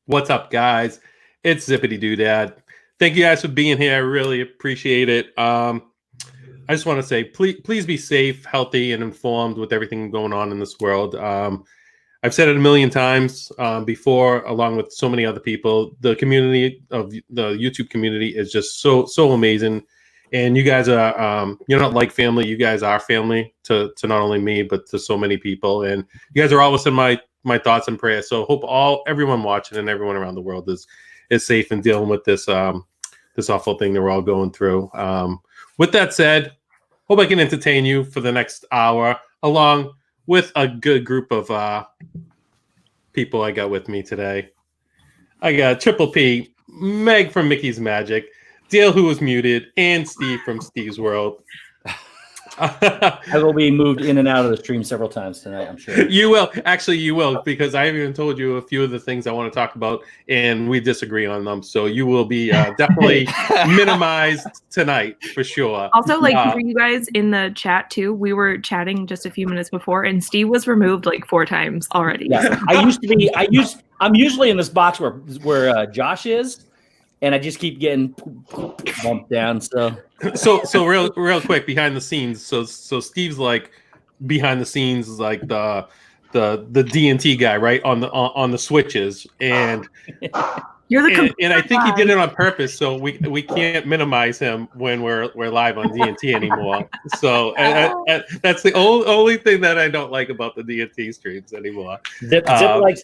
What's up, guys? It's Zippity Doodad. Thank you guys for being here. I really appreciate it. I just want to say, please be safe, healthy, and informed with everything going on in this world. I've said it a million times before, along with so many other people. The community of the YouTube community is just so amazing, and you guys are you're not like family. You guys are family to not only me but to so many people, and you guys are always in my thoughts and prayers. So hope everyone watching and everyone around the world is safe and dealing with this this awful thing that we're all going through. With that said, hope I can entertain you for the next hour, along with a good group of people I got with me today. I got Triple P, Meg from MickeysMagic, Dale, who was muted, and Steve from Steve's World. I will be moved in and out of the stream several times tonight, I'm sure. You will. Actually, you will, because I have even told you a few of the things I want to talk about, and we disagree on them. So you will be definitely minimized tonight, for sure. Also, for you guys in the chat, too, we were chatting just a few minutes before, and Steve was removed like 4 times already. Yeah, I'm usually in this box where Josh is, and I just keep getting bumped down, so real quick behind the scenes. So Steve's like behind the scenes, like the D&T guy, right, on the switches, and you're the and I think he did it on purpose, so we can't minimize him when we're live on D&T anymore. So and that's the only thing that I don't like about the D&T streams anymore. Zip likes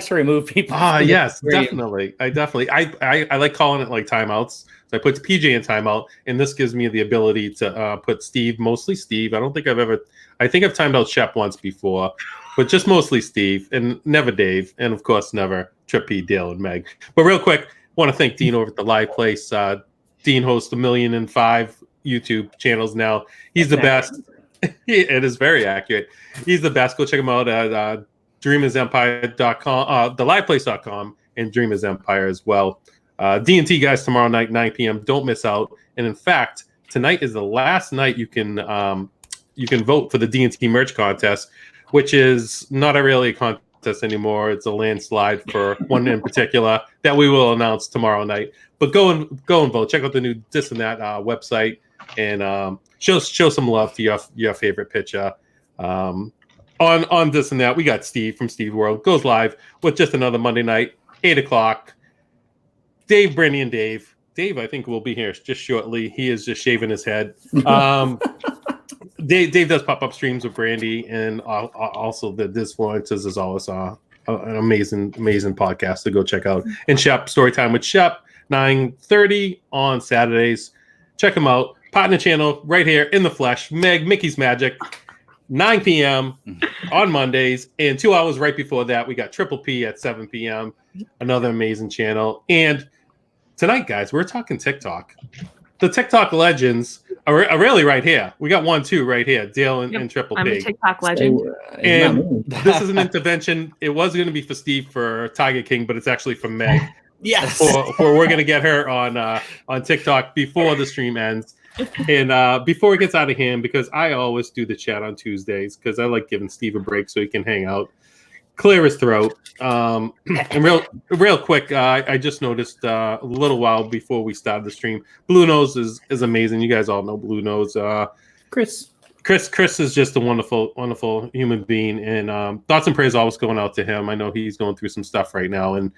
to remove people. Yes, definitely. I like calling it like timeouts. So I put PJ in timeout, and this gives me the ability to put Steve, mostly Steve. I think I've timed out Shep once before, but just mostly Steve, and never Dave, and of course never Trip P, Dale, and Meg. But real quick, want to thank Dean over at the Live Place. Dean hosts 1,000,005 YouTube channels now. He's the best. It is very accurate. He's the best. Go check him out at dreamersempire.com, theliveplace.com, and Dreamers Empire as well. D&T guys tomorrow night, 9 p.m. Don't miss out. And in fact, tonight is the last night you can vote for the D&T merch contest, which is not really a contest anymore. It's a landslide for one in particular that we will announce tomorrow night. But go and vote. Check out the new This and That website, and show some love to your favorite pitcher. On This and That, we got Steve from Steve's World goes live with just another Monday night, 8 o'clock. Dave, Brandy, and Dave. Dave, I think, will be here just shortly. He is just shaving his head. Dave does pop-up streams with Brandy, and also the Disfluences is always an amazing podcast to go check out. And Shep, Storytime with Shep, 9:30 on Saturdays. Check him out. Partner channel right here in the flesh. MickeysMagic, 9 p.m. on Mondays. And 2 hours right before that, we got Triple P at 7 p.m. Another amazing channel. And tonight, guys, we're talking TikTok. The TikTok legends are really right here. We got 1, 2 right here, Dale and Triple P. I'm a TikTok legend. And this is an intervention. It was going to be for Steve for Tiger King, but it's actually for Meg. Yes. We're going to get her on TikTok before the stream ends. And before it gets out of hand, because I always do the chat on Tuesdays, because I like giving Steve a break so he can hang out, clear his throat. And real quick, I just noticed a little while before we started the stream, Blue Nose is amazing. You guys all know Blue Nose. Chris is just a wonderful human being, and thoughts and prayers always going out to him. I know he's going through some stuff right now, and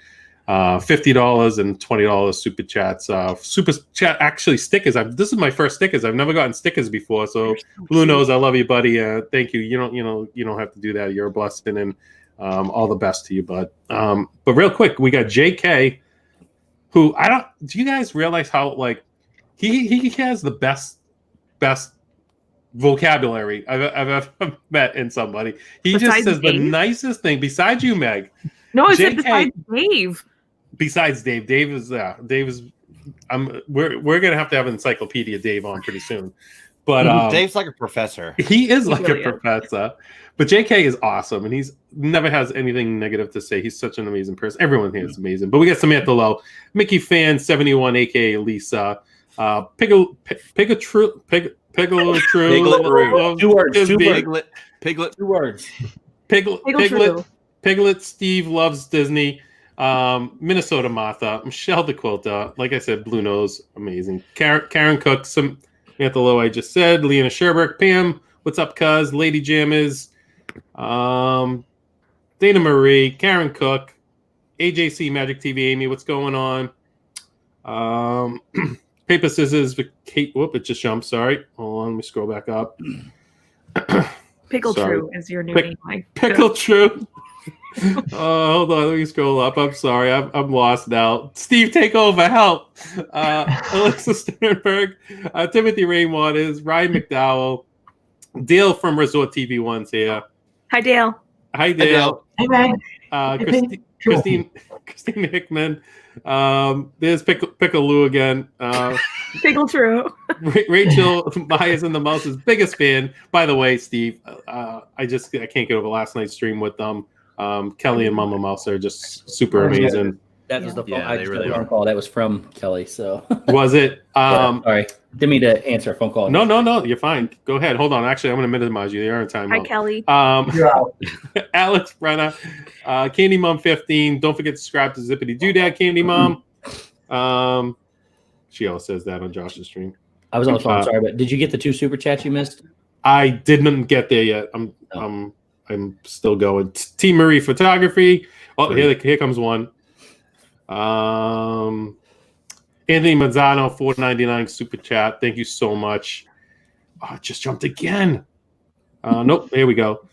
$50 and $20 super chats. Super chat, actually stickers. This is my first stickers. I've never gotten stickers before. So Blue Nose, I love you, buddy. Thank you. You don't have to do that. You're a blessing, and all the best to you, bud. But real quick, we got JK, who do you guys realize how he has the best vocabulary I've ever met in somebody. He just says Dave? The nicest thing besides you, Meg. No, I said besides Dave. Besides Dave. Dave is we're gonna have to have Encyclopedia Dave on pretty soon. But Dave's like a professor. He is like a professor. But JK is awesome, and he's never has anything negative to say. He's such an amazing person. Everyone here is amazing. But we got Samantha Lowe, Mickey Fan 71, aka Lisa, Piglet. 2 words. Piglet. Steve loves Disney. Minnesota Martha, Michelle DeQuilta, like I said, Blue Nose, amazing. Karen Cook, Samantha Lowe, I just said, Leona Sherberg, Pam, what's up, cuz? Lady Jammers, Dana Marie, Karen Cook, AJC Magic TV, Amy, what's going on? Paper Scissors, Kate, whoop, it just jumped, sorry. Hold on, let me scroll back up. Pickle Sorry. True is your new name. Pickle True. Hold on, let me scroll up. I'm sorry, I'm lost now. Steve, take over, help. Alyssa Sternberg, Timothy Rainwaters, Ryan McDowell, Dale from Resort TV One's here. Hi, Dale. Hi, Dale. Hey, man. Christine Hickman. There's Pickle Lou again. Pickle True. Rachel Myers and the Mouse's biggest fan. By the way, Steve, I can't get over last night's stream with them. Kelly and Mama Mouse are just super amazing. That was the phone. Yeah, I they just really got a phone call. That was from Kelly. So Was it? sorry, didn't mean to answer a phone call. No, you're fine. Go ahead. Hold on. Actually, I'm going to minimize you. You're in time. Hi, Kelly. Alex Brenna, Candy Mom 15. Don't forget to subscribe to Zippity Doodad, Candy Mom. She always says that on Josh's stream. I was on the phone. Sorry, but did you get the 2 super chats you missed? I didn't get there yet. I'm still going. T Marie Photography. Oh, here comes one. Anthony Mazzano, $4.99 super chat. Thank you so much. Oh, it just jumped again. Nope. Here we go.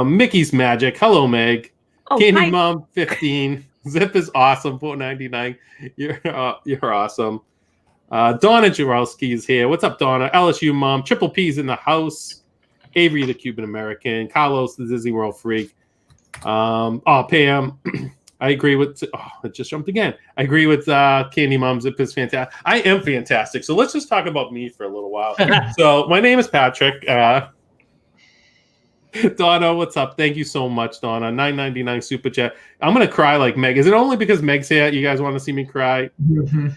Mickey's Magic. Hello, Meg. Candy hi. Mom 15. Zip is awesome. $4.99. You're awesome. Donna Jarowski is here. What's up, Donna? LSU Mom. Triple P's in the house. Avery, the Cuban American. Carlos, the Disney World freak. Pam. I agree with. It just jumped again. I agree with Candy Mom. Zip is fantastic. I am fantastic. So let's just talk about me for a little while. So my name is Patrick. Donna, what's up? Thank you so much, Donna. $9.99 super chat. I'm gonna cry like Meg. Is it only because Meg's here? You guys want to see me cry?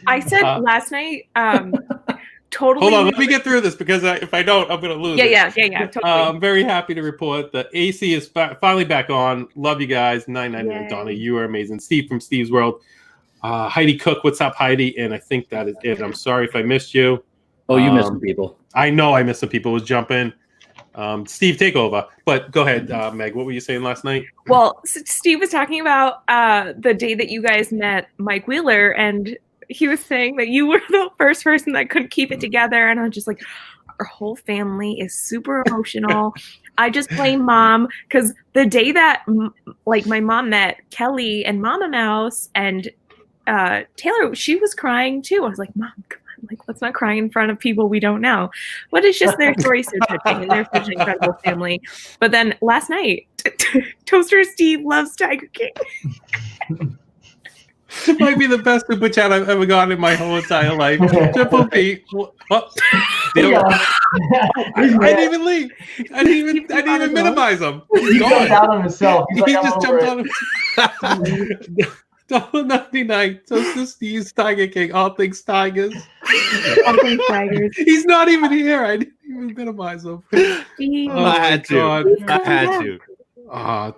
I said last night. Totally. Hold on, let me get through this because if I don't, I'm gonna lose. Yeah. Totally. I'm very happy to report that AC is finally back on. Love you guys. $9.99. Yay. Donna, you are amazing. Steve from Steve's World. Heidi Cook, what's up, Heidi? And I think that is it. I'm sorry if I missed you. Oh, you missed some people. I know I missed some people. Was jumping. Steve, take over. But go ahead, Meg. What were you saying last night? Well, Steve was talking about the day that you guys met Mike Wheeler, and he was saying that you were the first person that couldn't keep it together. And I was just like, our whole family is super emotional. I just blame Mom because the day that my mom met Kelly and Mama Mouse and Taylor, she was crying too. I was like, Mom, come on, let's not cry in front of people we don't know. But it's just their story so touching and they're such an incredible family. But then last night, Toaster Steve loves Tiger King. It might be the best super chat I've ever gotten in my whole entire life. Triple P. I didn't even leave. I didn't even minimize him. He jumped out on himself. He just jumped on himself. $1.99. Toaster Steve's Tiger King. All things tigers. All things tigers. He's not even here. I didn't even minimize him. I had to.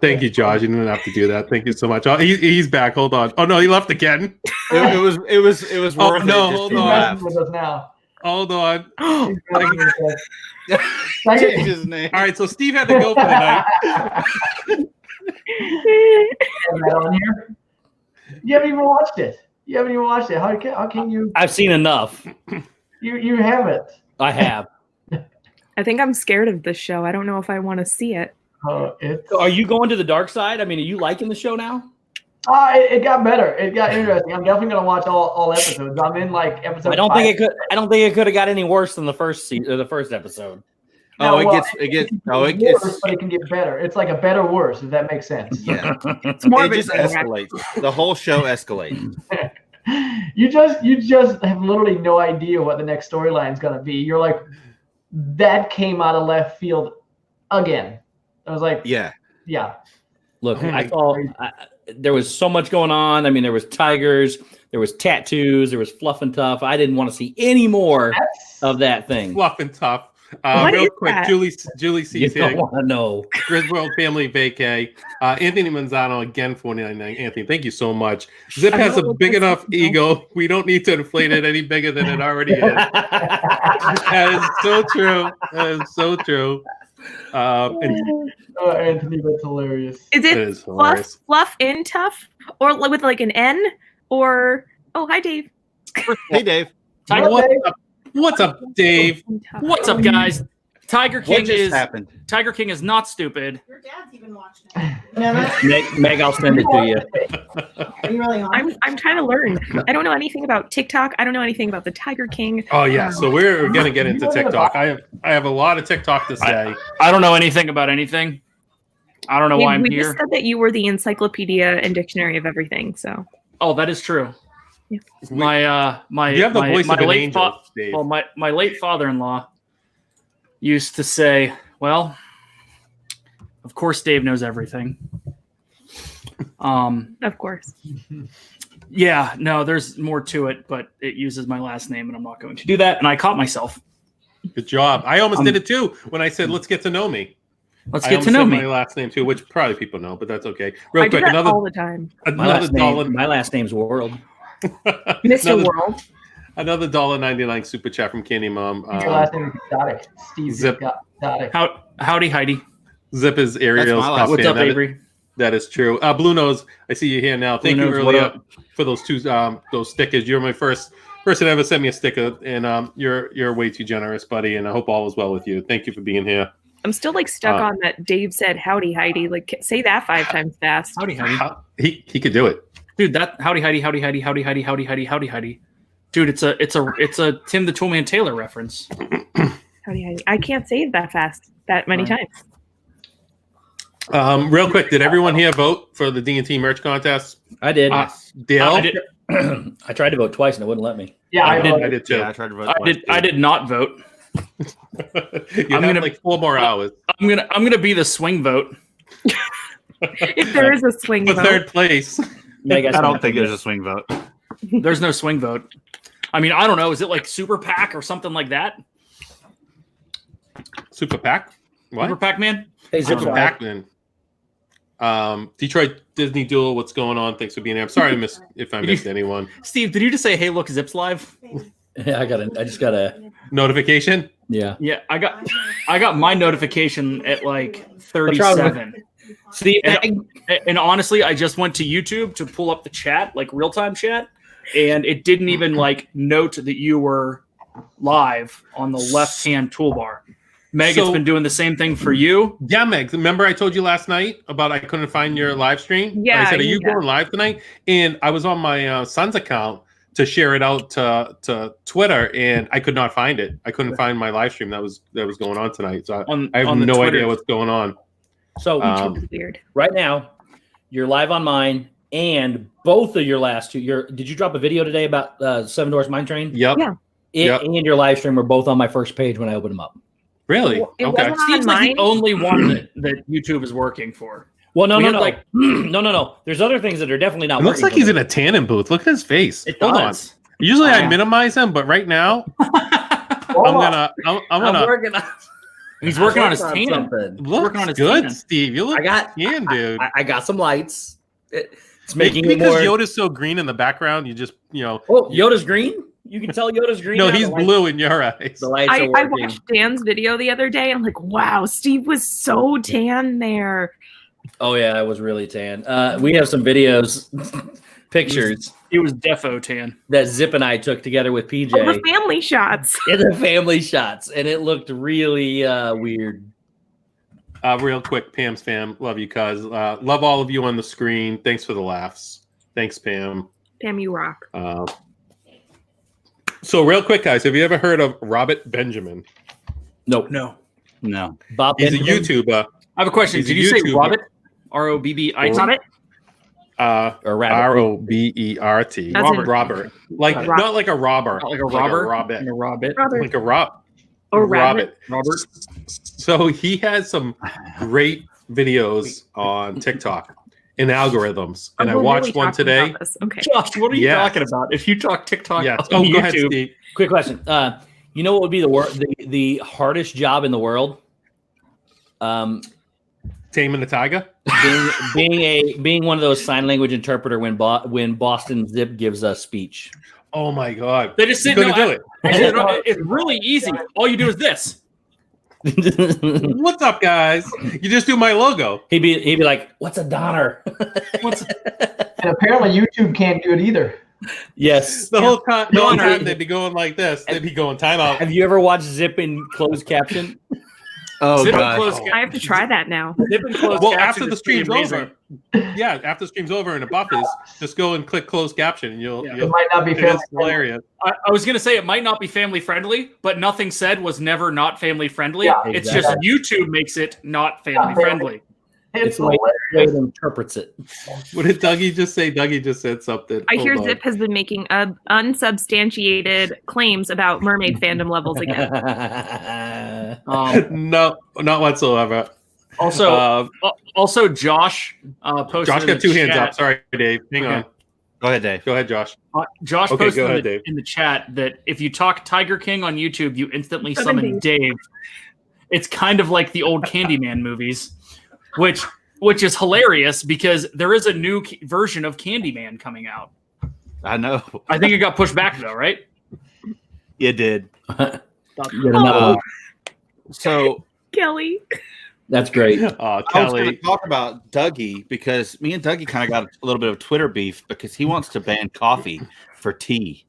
Thank you, Josh. You didn't have to do that. Thank you so much. He's back. Hold on. Oh no, he left again. It was worth it. No, just hold to on. laugh. with us now. Hold on. Change his name. All right, so Steve had to go for the night. On here. You haven't even watched it. How can you? I've seen enough. You haven't. I have. I think I'm scared of this show. I don't know if I want to see it. So are you going to the dark side? I mean, are you liking the show now? It got better. It got interesting. I'm definitely gonna watch all episodes. I'm in episode. I don't 5. think it could have got any worse than the first episode. It gets worse, but it can get better. It's like a better worse, if that makes sense. Yeah. It's more It of a just escalates. The whole show escalates. You just have literally no idea what the next storyline is gonna be. You're like, that came out of left field again. I was like, yeah. Look, I saw there was so much going on. I mean, there was tigers, there was tattoos, there was fluff and tough. I didn't want to see any more of that thing. Fluff and tough. What Real is quick, that? Julie You C's don't here. want to know. Griswold Family Vacay. Anthony Manzano again, 49.9. Anthony, thank you so much. Zip I has a know, big that's enough so cool. ego. We don't need to inflate it any bigger than it already is. That is so true. That is so true. And Oh, Anthony, that's hilarious. Is it it is hilarious. fluff in tough, or with like an N, or hi Dave. Hey, Dave. What's up, Dave? What's up, guys? Tiger What King just happened? Tiger King is not stupid. Your dad's even watching it. Meg, I'll send it to you. Are you really on? I'm trying to learn. I don't know anything about TikTok. I don't know anything about the Tiger King. Oh yeah, so we're gonna get into TikTok. I have a lot of TikTok to say. I don't know anything about anything. I don't know why I'm we here. just said that you were the encyclopedia and dictionary of everything. So Oh, that is true. Yeah. My You have the voice of an late angel, Dave. well, my late father-in-law used to say, "Well, of course Dave knows everything." of course. Yeah, no, there's more to it, but it uses my last name, and I'm not going to do that. And I caught myself. Good job. I almost did it too when I said, "Let's get to know me." Let's I get to almost know said me. my last name too, which probably people know, but that's okay. Real I do quick, that all the time. another dollar, My last name's World. Mr. another, World. another $1.99 super chat from Candy Mom. Your last name is Exotic. Steve Zip. Exotic. Howdy, Heidi. Zip is Ariel's my last top What's fan. up, Avery? That is true. Blue Nose, I see you here now. Thank Blue you Nose, what earlier up? for those those stickers. You're my first person to ever send me a sticker, and you're way too generous, buddy. And I hope all is well with you. Thank you for being here. I'm still like stuck on that. Dave said, "Howdy, Heidi." Like, say that 5 times fast. Howdy, Heidi. He could do it. Dude, that howdy, Heidi, howdy, Heidi, howdy, Heidi, howdy, Heidi, howdy, Heidi. Dude, it's a Tim the Toolman Taylor reference. Howdy, Heidi. I can't say it that fast that many Right. times. Real quick, did everyone here vote for the D&T merch contest? I did. Dale? I did. I tried to vote twice and it wouldn't let me. Yeah, I I did too. Yeah, I tried to vote. I did not vote. You have gonna- like 4 more hours. I'm gonna be the swing vote. If there is a swing For vote. third place. Meg, I don't think there's a swing vote. There's no swing vote. I mean, I don't know. Is it like Super PAC or something like that? Super Pack? What? Super PAC man? Hey, Super Zip, Pack then. Detroit Disney Duel, what's going on? Thanks for being here. I'm sorry if I missed anyone. Steve, did you just say, "Hey, look, Zip's live"? Yeah, I just got a. Notification? Yeah. Yeah, I got my notification at like 37. Steve, And honestly, I just went to YouTube to pull up the chat, like real-time chat, and it didn't even like note that you were live on the left-hand toolbar. Meg, it's So- been doing the same thing for you. Yeah, Meg. Remember I told you last night about I couldn't find your live stream? Yeah, I said, are you yeah. going live tonight? And I was on my son's account to share it out to Twitter, and I could not find it. I couldn't find my live stream that was going on tonight. So I have on the no Twitter. idea what's going on. So It's weird. right now, you're live on mine, and both of your last two. Did you drop a video today about Seven Doors Mine Train? Yep. Yeah. Yep. And your live stream were both on my first page when I opened them up. Really? It Okay. wasn't Steve's on like mine. the only one that YouTube is working for. Well, no, We no, had, no, like- no. There's other things that are definitely not. It looks working like for he's me. in a tanning booth. Look at his face. It Hold on. does. Usually I Yeah. minimize him, but right now I'm gonna working on. He's working on his I'm tan. something. looks working on his good, tan. Steve. You look I got. tan, dude. I got some lights. It's Maybe making it because more. Yoda's so green in the background, you just Oh, Yoda's green. You can tell Yoda's green. no, now. he's The lights- blue in your eyes. The lights are I working. watched Dan's video the other day and I'm like, wow, Steve was so tan there. Oh yeah, I was really tan. We have some videos, pictures He was defo tan. that Zip and I took together with PJ Oh, the family shots. in the family shots, and it looked really weird. Real quick, Pam's fam, love you, cuz. Love all of you on the screen. Thanks for the laughs. Thanks, Pam. Damn, you rock. So, real quick, guys, have you ever heard of Robert Benjamin? Nope. No. No. Bob He's a Benjamin? YouTuber. I have a question. He's a Did you say YouTuber. Robert? R-O-B-B-I-T? Robert? Or Rabbit. Robert. As in- Robert. Like Rob- not like a robber. Not like a robber? Robert. And a Robert. Robert. Like a rob. Or rabbit. Robert. So he has some great videos on TikTok and algorithms. And I We're watched really one talking today. about this. Okay. Josh, what are you Yeah. talking about? If you talk TikTok Yeah. on Oh, go YouTube, ahead, Steve. Quick question. You know what would be the hardest job in the world? Taming the tiger. Being one of those sign language interpreter when Boston Zip gives a speech. Oh my god. They just You sit. couldn't do it. It's really easy. All you do is this. What's up, guys? You just do my logo. He'd be like, "What's a Donner?" And apparently YouTube can't do it either. Yes. The whole time Donner. they'd be going like this. They'd be going timeout. Have you ever watched Zip in closed caption? Oh, Zip and God. close I have to try that now. Zip and close Well, caption after the is pretty stream's amazing. over, yeah, after the stream's over and it buffers, just go and click closed caption, and you'll. Yeah. It might not be It fair. is hilarious. I was going to say it might not be family friendly, but nothing said was never not family friendly. Yeah, It's exactly. just YouTube makes it not family friendly. It's the way hilarious. it interprets it. What did Dougie just say? Dougie just said something. I hear Hold on. Zip has been making unsubstantiated claims about mermaid fandom levels again. No, not whatsoever. Also, Josh posted. Josh in got the two hands chat- up. Sorry, Dave. Hang Okay. on. Go ahead, Dave. Go ahead, Josh. Josh Okay, posted go ahead, Dave. in the chat that if you talk Tiger King on YouTube, you instantly Summon summon Dave. It's kind of like the old Candyman movies, which is hilarious because there is a new version of Candyman coming out. I know. I think it got pushed back though, right? You did. Yet another one. So Kelly. That's great. Oh, I was going Kelly. to talk about Dougie because me and Dougie kind of got a little bit of Twitter beef because he wants to ban coffee for tea.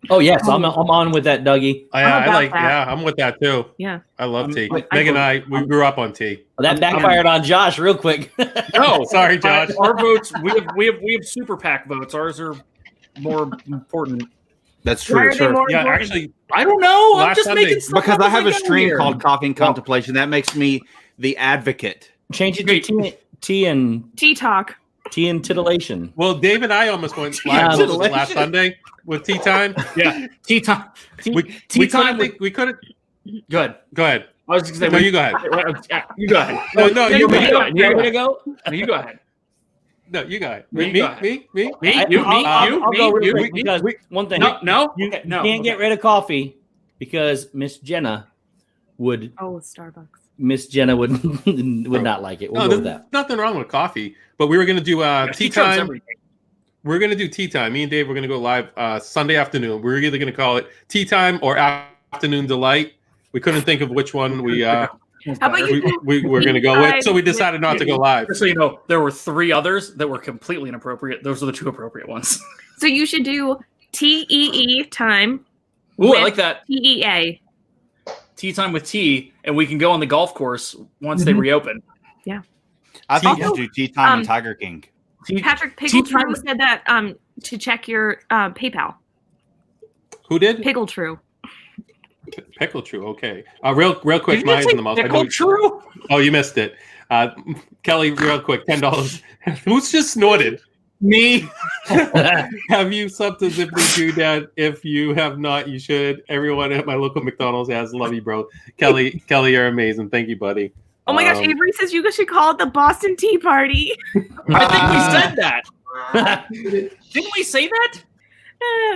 Oh yes, I'm on with that, Dougie. I about like. that. Yeah, I'm with that too. Yeah. I love tea. I- Meg and I, we grew up on tea. Well, that backfired on Josh real quick. No, Sorry, Josh. Our votes, we have super PAC votes. Ours are more important. That's Why true. are they more Yeah, important? actually, I don't know. I'm Last just Sunday- making stuff Because up I as have a go stream here. called Coffee and Contemplation. That makes me the advocate. Change it to tea and Tea talk. titillation. well, Dave and I almost went live what was it, last Delicious. Sunday with tea time. Yeah, tea time. We Tea time. couldn't think. We couldn't. Good. Go ahead. I was just going No, to say. you go ahead. You go ahead. No, you you go go ahead. ahead. You ready to go? No, you go ahead. No, you go ahead. No, you Me, go ahead. me. Me, I'll you, go real you, quick me. because one thing. No. You No. can't get rid of coffee because Miss Jenna would Oh, Starbucks. would not like it. We'll No, go with there's that. nothing wrong with coffee, but we were gonna do tea trumps time. everything. We're gonna do tea time. Me and Dave, we're gonna go live Sunday afternoon. We're either gonna call it tea time or afternoon delight. We couldn't think of which one How about you? we were gonna go with, so we decided not to go live. Just so you know, there were 3 others that were completely inappropriate. Those are the 2 appropriate ones. So you should do TEE time. Ooh, I with like that. TEA. Tea time with tea, and we can go on the golf course once they reopen. I think Also, you should do Tea Time and Tiger King. Patrick Tea time Piggletrue said that to check your PayPal. Who did? Piggletrue. Pickle True. Okay. Real quick. Did you My just eyes say in the mouth. I know pickle you- true? Oh, you missed it. Kelly, real quick. $10. Who's just snorted? Me. Have you subbed to Zippity Doodad? If you have not, you should. Everyone at my local McDonald's has. Love you, bro. Kelly, you're amazing. Thank you, buddy. Oh my gosh, Avery says you should call it the Boston Tea Party. I think we said that. Didn't we say that?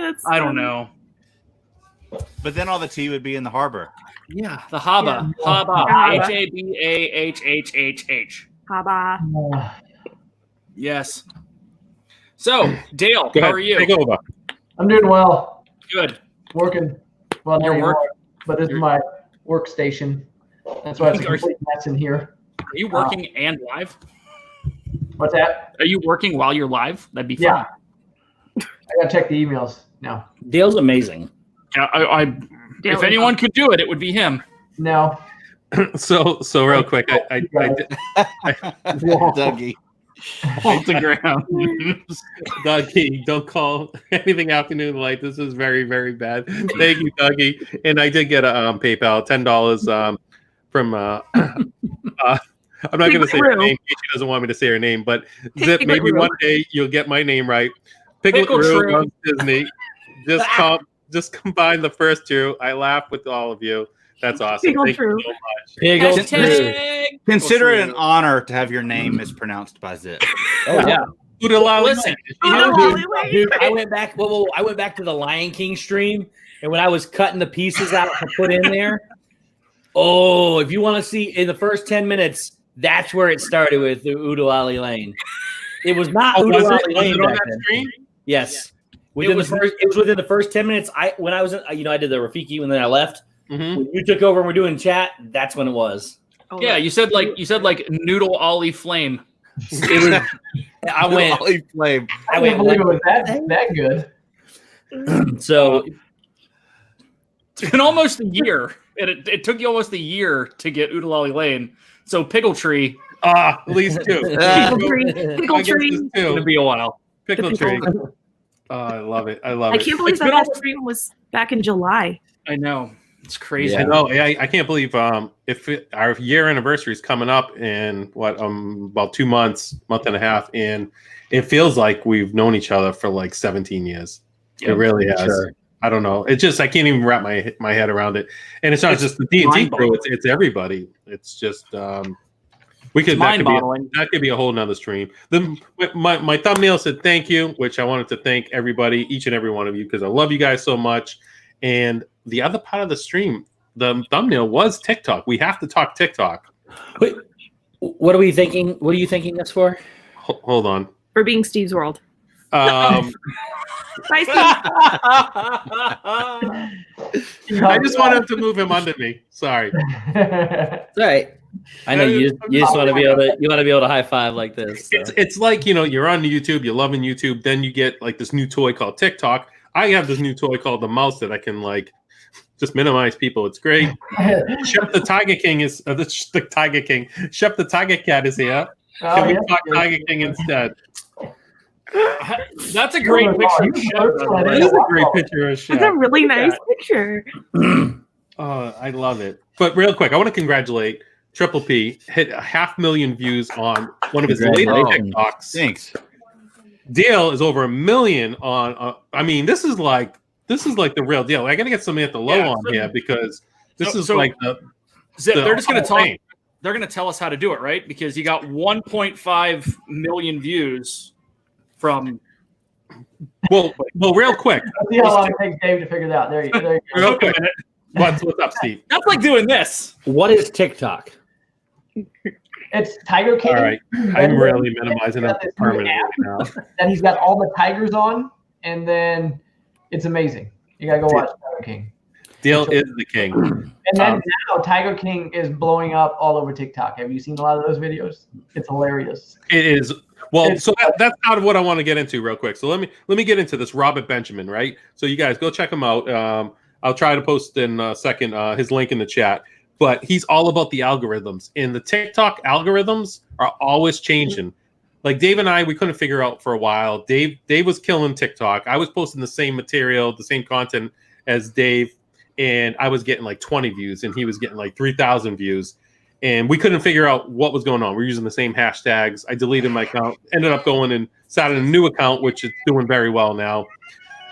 That's I don't know. But then all the tea would be in the harbor. Yeah, the Haba. Haba. Haba. HABAHHH. Haba. Yes. So, Dale, Go how ahead. are you? Take over. I'm doing well. Good. Working. Well, Your not work? anymore, but it's my workstation. That's why it's a complete mess in here. Are you working and live? What's that? Are you working while you're live? That'd be fun. Yeah. I gotta check the emails now. Dale's amazing. Yeah, Dale if is anyone could do it, it would be him. No. So real quick, I did, Dougie. Off the ground. Dougie, don't call anything afternoon light. This is very, very bad. Thank you, Dougie. And I did get a PayPal, $10 from I'm not going to say her name. She doesn't want me to say her name, but Zip, Piglet maybe Roo. one day you'll get my name right. Piglet Pickle Roo True. on Disney. Just combine the first 2. I laugh with all of you. That's awesome. Pickle Thank True. you so much. Piggle Hashtag Consider it Pickle an True. honor to have your name mispronounced by Zip. Oh yeah. Listen, Dude, I went back. Whoa, I went back to the Lion King stream, and when I was cutting the pieces out to put in there, oh, if you want to see in the first 10 minutes, that's where it started with the Udalali Lane. It was not Udalali Lane back then. Stream? Yes, it was within the first 10 minutes. I did the Rafiki, and then I left. Mm-hmm. When you took over and we're doing chat, that's when it was. Yeah, you said like Noodle Ollie Flame. It was. I went. Flame. I can't believe it was that good. So It's been almost a year, and it took you almost a year to get Udalali Lane. So Pickle Tree, at least 2. Pickle tree. it's going to be a while. Pickle tree. Oh, I love it. I love I it. can't believe It's been that stream was back in July. I know. It's crazy. I know. I can't believe our year anniversary is coming up in about 2 months, month and a half, and it feels like we've known each other for like 17 years. Yep, it really has. sure. I don't know. It just I can't even wrap my head around it. And it's not just the D&T crew. It's everybody. It's just we could that could be a whole nother stream. My thumbnail said thank you, which I wanted to thank everybody, each and every one of you, because I love you guys so much. And the other part of the stream, the thumbnail was TikTok. We have to talk TikTok. Wait, what are we thinking? What are you thinking this for? Hold on. For being Steve's World. Bye, Steve. I just wanted to move him under me. Sorry. It's all right. I know you just want to be able to high five like this. So. It's like, you're on YouTube, you're loving YouTube, then you get like this new toy called TikTok. I have this new toy called the mouse that I can just minimize people. It's great. Shep the Tiger King is the Tiger King. Shep the Tiger Cat is here. Can we talk Tiger King instead? That's a great picture. That is a great picture of Shep. That's a really nice picture. I love it. But real quick, I want to congratulate Triple P. Hit 500,000 views on one of his latest TikToks. Thanks. Deal is over 1 million on. I mean, this is like the real deal. I got to get something at the low on here because this is like the. Zip, they're just going to talk. They're going to tell us how to do it, right? Because you got 1.5 million views from. Well, real quick. Let's see how long it takes Dave to figure it out. There you go. Real quick. What's up, Steve? That's like doing this. What is TikTok? It's Tiger King. All right, I'm really minimizing it permanently now. Then he's got all the tigers on, and then it's amazing. You gotta go watch Tiger King. Deal is the king. And then now Tiger King is blowing up all over TikTok. Have you seen a lot of those videos? It's hilarious. It is. Well, so that's out of what I want to get into real quick. So let me get into this Robert Benjamin, right? So you guys go check him out. I'll try to post in a second his link in the chat. But he's all about the algorithms, and the TikTok algorithms are always changing. Like Dave and I, we couldn't figure out for a while. Dave was killing TikTok. I was posting the same material, the same content as Dave, and I was getting like 20 views, and he was getting like 3,000 views. And we couldn't figure out what was going on. We're using the same hashtags. I deleted my account, ended up going and started a new account, which is doing very well now.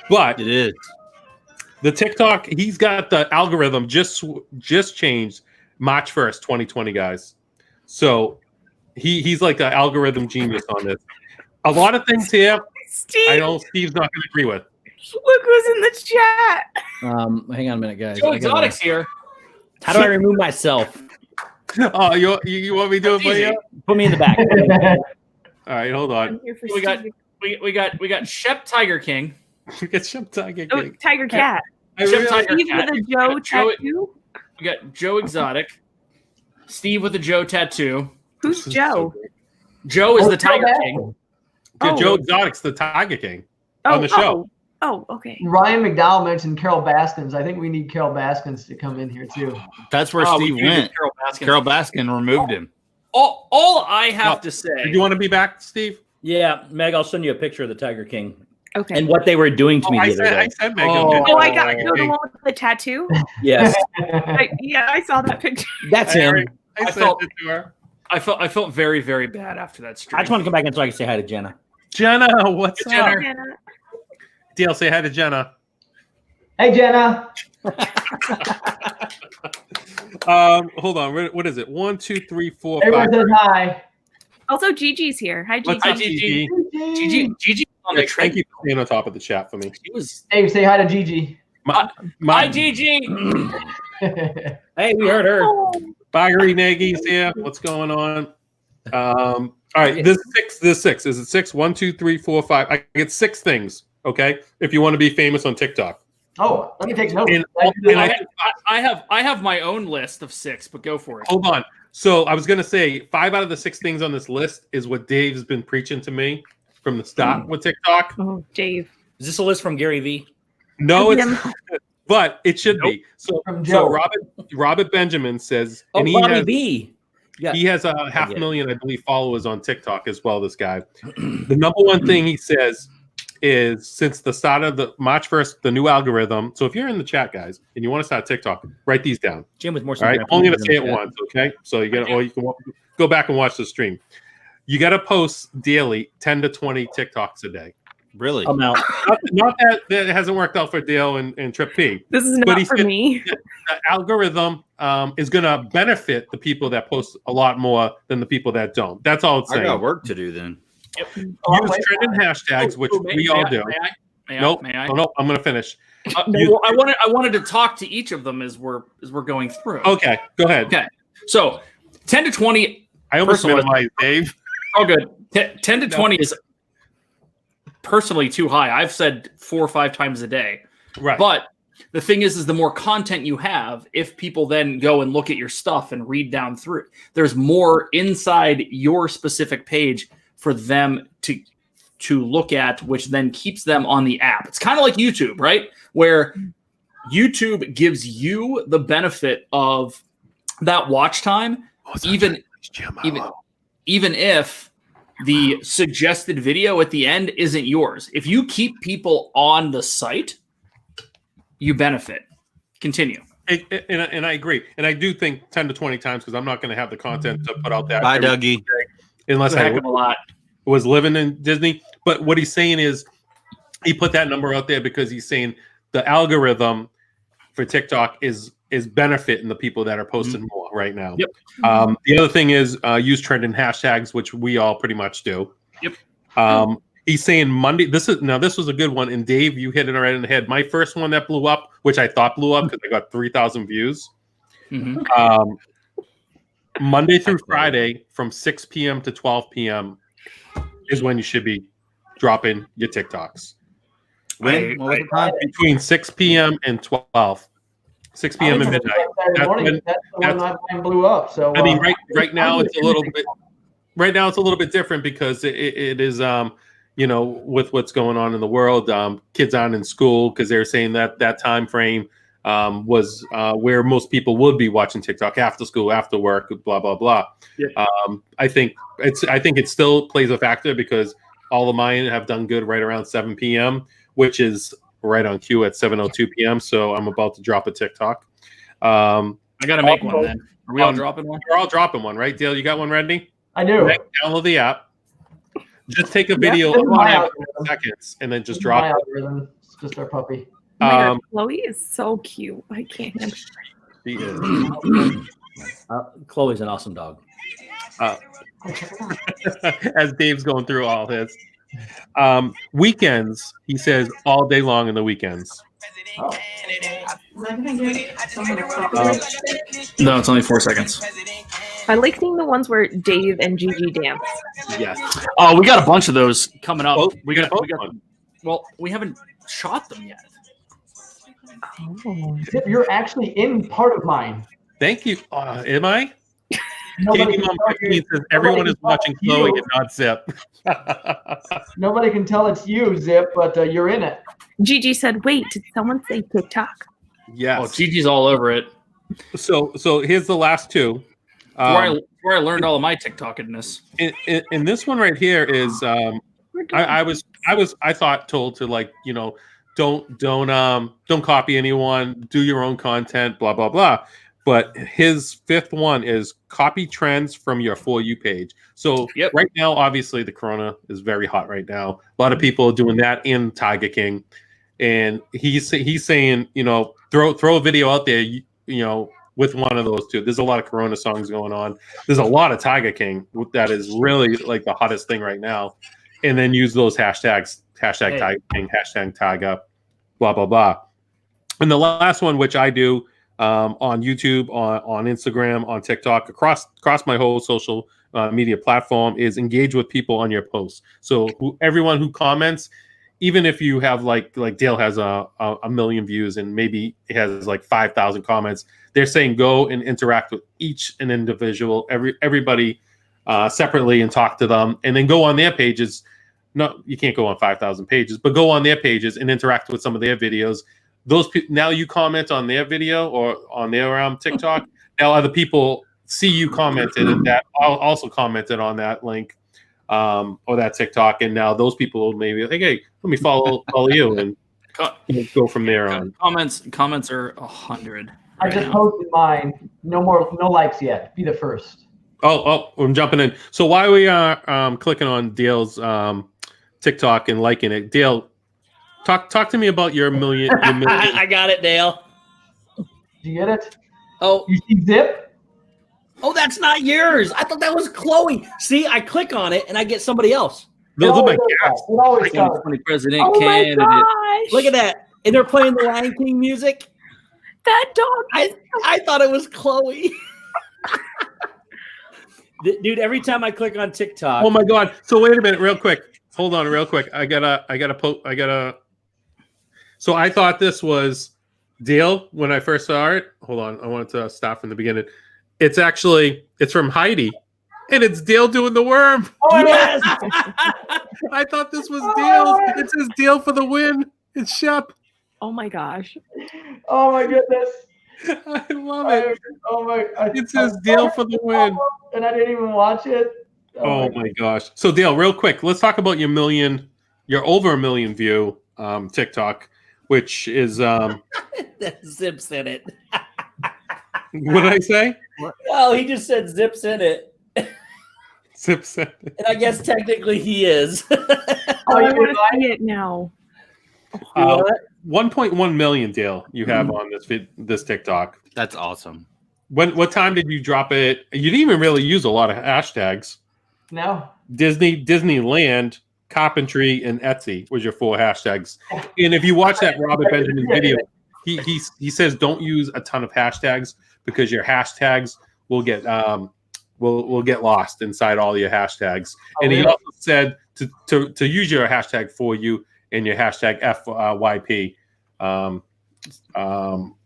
But it is. The TikTok, he's got the algorithm just changed March 1st, 2020, guys. So he's like an algorithm genius on this. A lot of things here, I know Steve's not going to agree with. Look who's in the chat. Hang on a minute, guys. Joe Exotic's here. How do I remove myself? Oh, you want me to do it for you? Put me in the back. All right, hold on. We got Shep Tiger King. We got Shep Tiger King. Oh, Tiger Cat. Shep Tiger Steve Cat. with a Joe tattoo. We got Joe Exotic. Steve with a Joe tattoo. Who's Joe? Joe is the Tiger King. Joe Exotic's the Tiger King on the show. Oh, okay. Ryan McDowell mentioned Carol Baskins. I think we need Carol Baskins to come in here too. That's where Steve went. Carol Baskin removed him. All I have to say. Do you want to be back, Steve? Yeah, Meg, I'll send you a picture of the Tiger King. Okay. And what they were doing to me the other day. I said Meg. I got the one with the tattoo. Yes. I saw that picture. That's him. I sent it to her. I felt very, very bad after that stream. I just want to come back in so I can say hi to Jenna. Jenna, what's up? Jenna. DL, say hi to Jenna. Hey, Jenna. Hold on. What is it? 1, 2, 3, 4, 5. Everyone says hi. Also, Gigi's here. Hi, Gigi. What's up, Gigi? Gigi on the Thank you train. for being on top of the chat for me. She was. Dave, say hi to Gigi. Hi, Gigi. Hey, we heard her. Oh, Baggery Nagy's here. What's going on? All right, this six. Is it six? 1, 2, 3, 4, 5. I get 6 things. Okay, if you want to be famous on TikTok. Oh, let me take notes. And I have my own list of 6, but go for it. hold on. So I was gonna say 5 out of the 6 things on this list is what Dave's been preaching to me from the start with TikTok. oh, Dave. Is this a list from Gary Vee? No, it's Yeah. but it should be. So From Joe. Robert Benjamin says, Oh, and Bobby B. Yeah. he has a 500,000, I believe, followers on TikTok as well. This guy. The number one thing he says is since the start of the March 1st, the new algorithm. So if you're in the chat, guys, and you want to start TikTok, write these down. Jim with more. All right, I'm only gonna say it once, okay? So you got, or you can go back and watch the stream. You got to post daily 10 to 20 TikToks a day. Really? I'm out. Not that it hasn't worked out for Dale and Trip P. This is But not he for said me. The algorithm is going to benefit the people that post a lot more than the people that don't. That's all it's I saying. got work to do then. Use trending hashtags, which we all do. Nope. May I? Oh, no, I'm going to finish. Well, I wanted to talk to each of them as we're going through. Okay, go ahead. Okay. So 10 to 20. I almost Personal- minimized Dave. Oh, good. 10 to 20 is personally too high. I've said 4 or 5 times a day. Right. But the thing is the more content you have, if people then go and look at your stuff and read down through, there's more inside your specific page for them to look at, which then keeps them on the app. It's kind of like YouTube, right? Where YouTube gives you the benefit of that watch time, even if the suggested video at the end isn't yours. If you keep people on the site, you benefit. Continue. And I agree. And I do think 10 to 20 times because I'm not going to have the content to put out that. Bye, Dougie. Unless That's a I heck of a lot. was living in Disney. But what he's saying is he put that number out there because he's saying the algorithm for TikTok is benefiting the people that are posting more right now. Yep. The other thing is use trending hashtags, which we all pretty much do. Yep. He's saying Monday. This was a good one. And Dave, you hit it right in the head. My first one that blew up, which I thought blew up because I got 3,000 views. Mm-hmm. Monday through Friday from 6 p.m. to 12 p.m. is when you should be dropping your TikToks. When? What was the time? Between 6 p.m. and 12. 6 p.m. and midnight. Saturday morning. That's the one that mine blew up. So I mean, right now it's a little bit. Right now it's a little bit different because it is with what's going on in the world. Kids aren't in school because they're saying that time frame was where most people would be watching TikTok after school, after work, blah blah blah. Yeah. I think it still plays a factor because all of mine have done good right around 7 p.m., which is right on cue at 7:02 p.m. So I'm about to drop a TikTok. I got to make one then. Are we all dropping one? We're all dropping one, right? Dale, you got one ready? I do. Download the app. Just take a video This is of my 5 algorithm. seconds and then just This is drop my it. algorithm. It's just our puppy. Oh my God, Um, Chloe is so cute. I can't. She is. Chloe's an awesome dog. As Dave's going through all his weekends, he says all day long in the weekends. Oh. No, it's only 4 seconds. I like seeing the ones where Dave and Gigi dance. Yes. Oh, we got a bunch of those coming up. Both- we got. both We got. one. Well, we haven't shot them yet. Oh. Zip, you're actually in part of mine. Thank you. Am I? Nobody Katie can Mom tell 15 you- says everyone nobody is can tell watching it's Chloe you. and not Zip. Nobody can tell it's you, Zip, but you're in it. Gigi said, "Wait, did someone say TikTok?" Yes. Oh, Gigi's all over it. So here's the last two. Where I learned all of my TikTokness. In this one right here is We're doing I thought told to don't copy anyone, do your own content, blah blah blah. But his fifth one is copy trends from your For You page. So Yep. right now, obviously the Corona is very hot right now. A lot of people are doing that in Tiger King, and he's saying throw a video out there, with one of those two. There's a lot of Corona songs going on. There's a lot of Tiger King that is really like the hottest thing right now. And then use those hashtags, hashtag Tiger King, hashtag Tiger, blah, blah, blah. And the last one, which I do on YouTube, on Instagram, on TikTok, across my whole social media platform, is engage with people on your posts. So everyone who comments, even if you have like Dale has a million views and maybe it has like 5,000 comments, they're saying go and interact with each an individual, everybody separately, and talk to them, and then go on their pages. No, you can't go on 5,000 pages, but go on their pages and interact with some of their videos. Those now you comment on their video or on their TikTok. Now other people see you commented and that also commented on that link or that TikTok, and now those people will maybe like, hey, let me follow you, and go from there on. Comments are 100. I just posted mine. No likes yet. Be the first. Oh, I'm jumping in. So while we are clicking on Dale's TikTok and liking it, Dale, talk to me about your million. I got it, Dale. Did you get it? Oh, you see Zip? Oh, that's not yours. I thought that was Chloe. See, I click on it and I get somebody else. Those are my cats. It always does. 2020 president Oh candidate. my gosh! Look at that. And they're playing the Lion King music. that dog. I thought it was Chloe. Dude, every time I click on TikTok. Oh my God! So wait a minute, real quick. Hold on, real quick. I gotta. So I thought this was Dale when I first saw it. Hold on, I wanted to stop from the beginning. It's from Heidi, and it's Dale doing the worm. Oh, yes! I thought this was Dale. It says Dale for the win. It's Shep. Oh my gosh! Oh my goodness! I love it. It says I Dale for the win. And I didn't even watch it. Oh my gosh! So Dale, real quick, let's talk about your over a million view TikTok, which is Zips in it. what did I say? Oh, he just said zips in it. Zips in it. And I guess technically he is. Oh, I want to see it now. 1.1 million, Dale, you have on this TikTok. That's awesome. What time did you drop it? You didn't even really use a lot of hashtags. No. Disneyland, carpentry, and Etsy was your 4 hashtags. And if you watch that Robert Benjamin video, he says don't use a ton of hashtags because your hashtags will get will get lost inside all your hashtags. And he also said to use your hashtag for you and your hashtag FYP.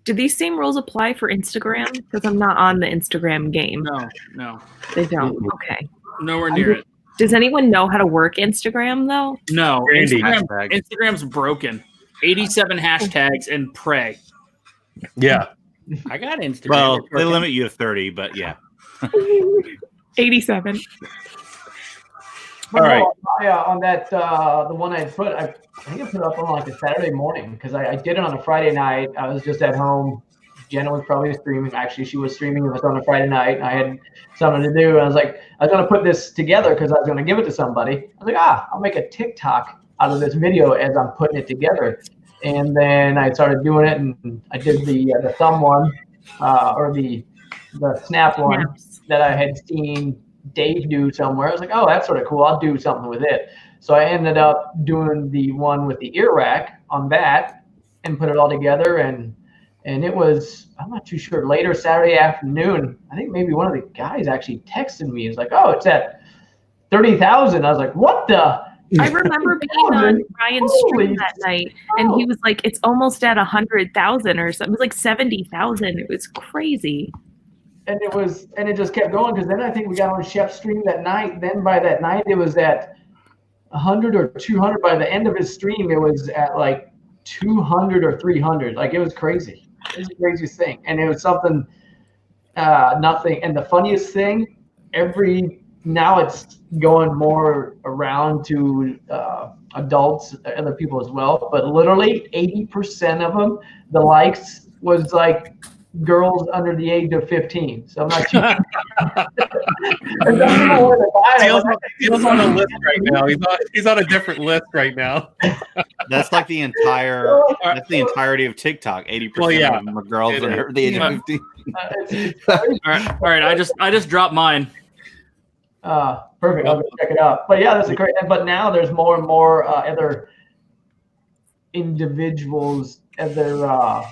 Do these same rules apply for Instagram? Because I'm not on the Instagram game. No. They don't. Okay. Nowhere near it. Does anyone know how to work Instagram though? No. Brandy. Instagram's broken. 87 hashtags and pray. Yeah. I got Instagram. Well, they limit you to 30, but yeah. 87. All right. On that, the one I put, I think I put it up on like a Saturday morning because I did it on a Friday night. I was just at home. Jenna was probably streaming. Actually, she was streaming. It was on a Friday night. I had something to do. And I was like, I was going to put this together because I was going to give it to somebody. I was like, I'll make a TikTok out of this video as I'm putting it together. And then I started doing it, and I did the thumb one or the snap one that I had seen Dave do somewhere. I was like, oh, that's sort of cool. I'll do something with it. So I ended up doing the one with the ear rack on that and put it all together. And it was, I'm not too sure, later Saturday afternoon, I think maybe one of the guys actually texted me. He's like, oh, it's at 30,000. I was like, what the? I remember being on Ryan's stream that night, and he was like, it's almost at 100,000 or something. It was like 70,000. It was crazy. And it just kept going because then I think we got on Shep's stream that night. Then by that night, it was at 100 or 200. By the end of his stream, it was at like 200 or 300. Like, it was crazy. It was the craziest thing. And it was something, nothing. And the funniest thing, now it's going more around to adults, other people as well. But literally 80% of them, the likes was like girls under the age of 15. So I'm not too. Steele's on a list right now. He's on a different list right now. That's like the entirety of TikTok. 80% of them are girls under the age of 15. All right. I just dropped mine. Perfect. I'll go check it out. But yeah, that's a great. But now there's more and more other individuals, other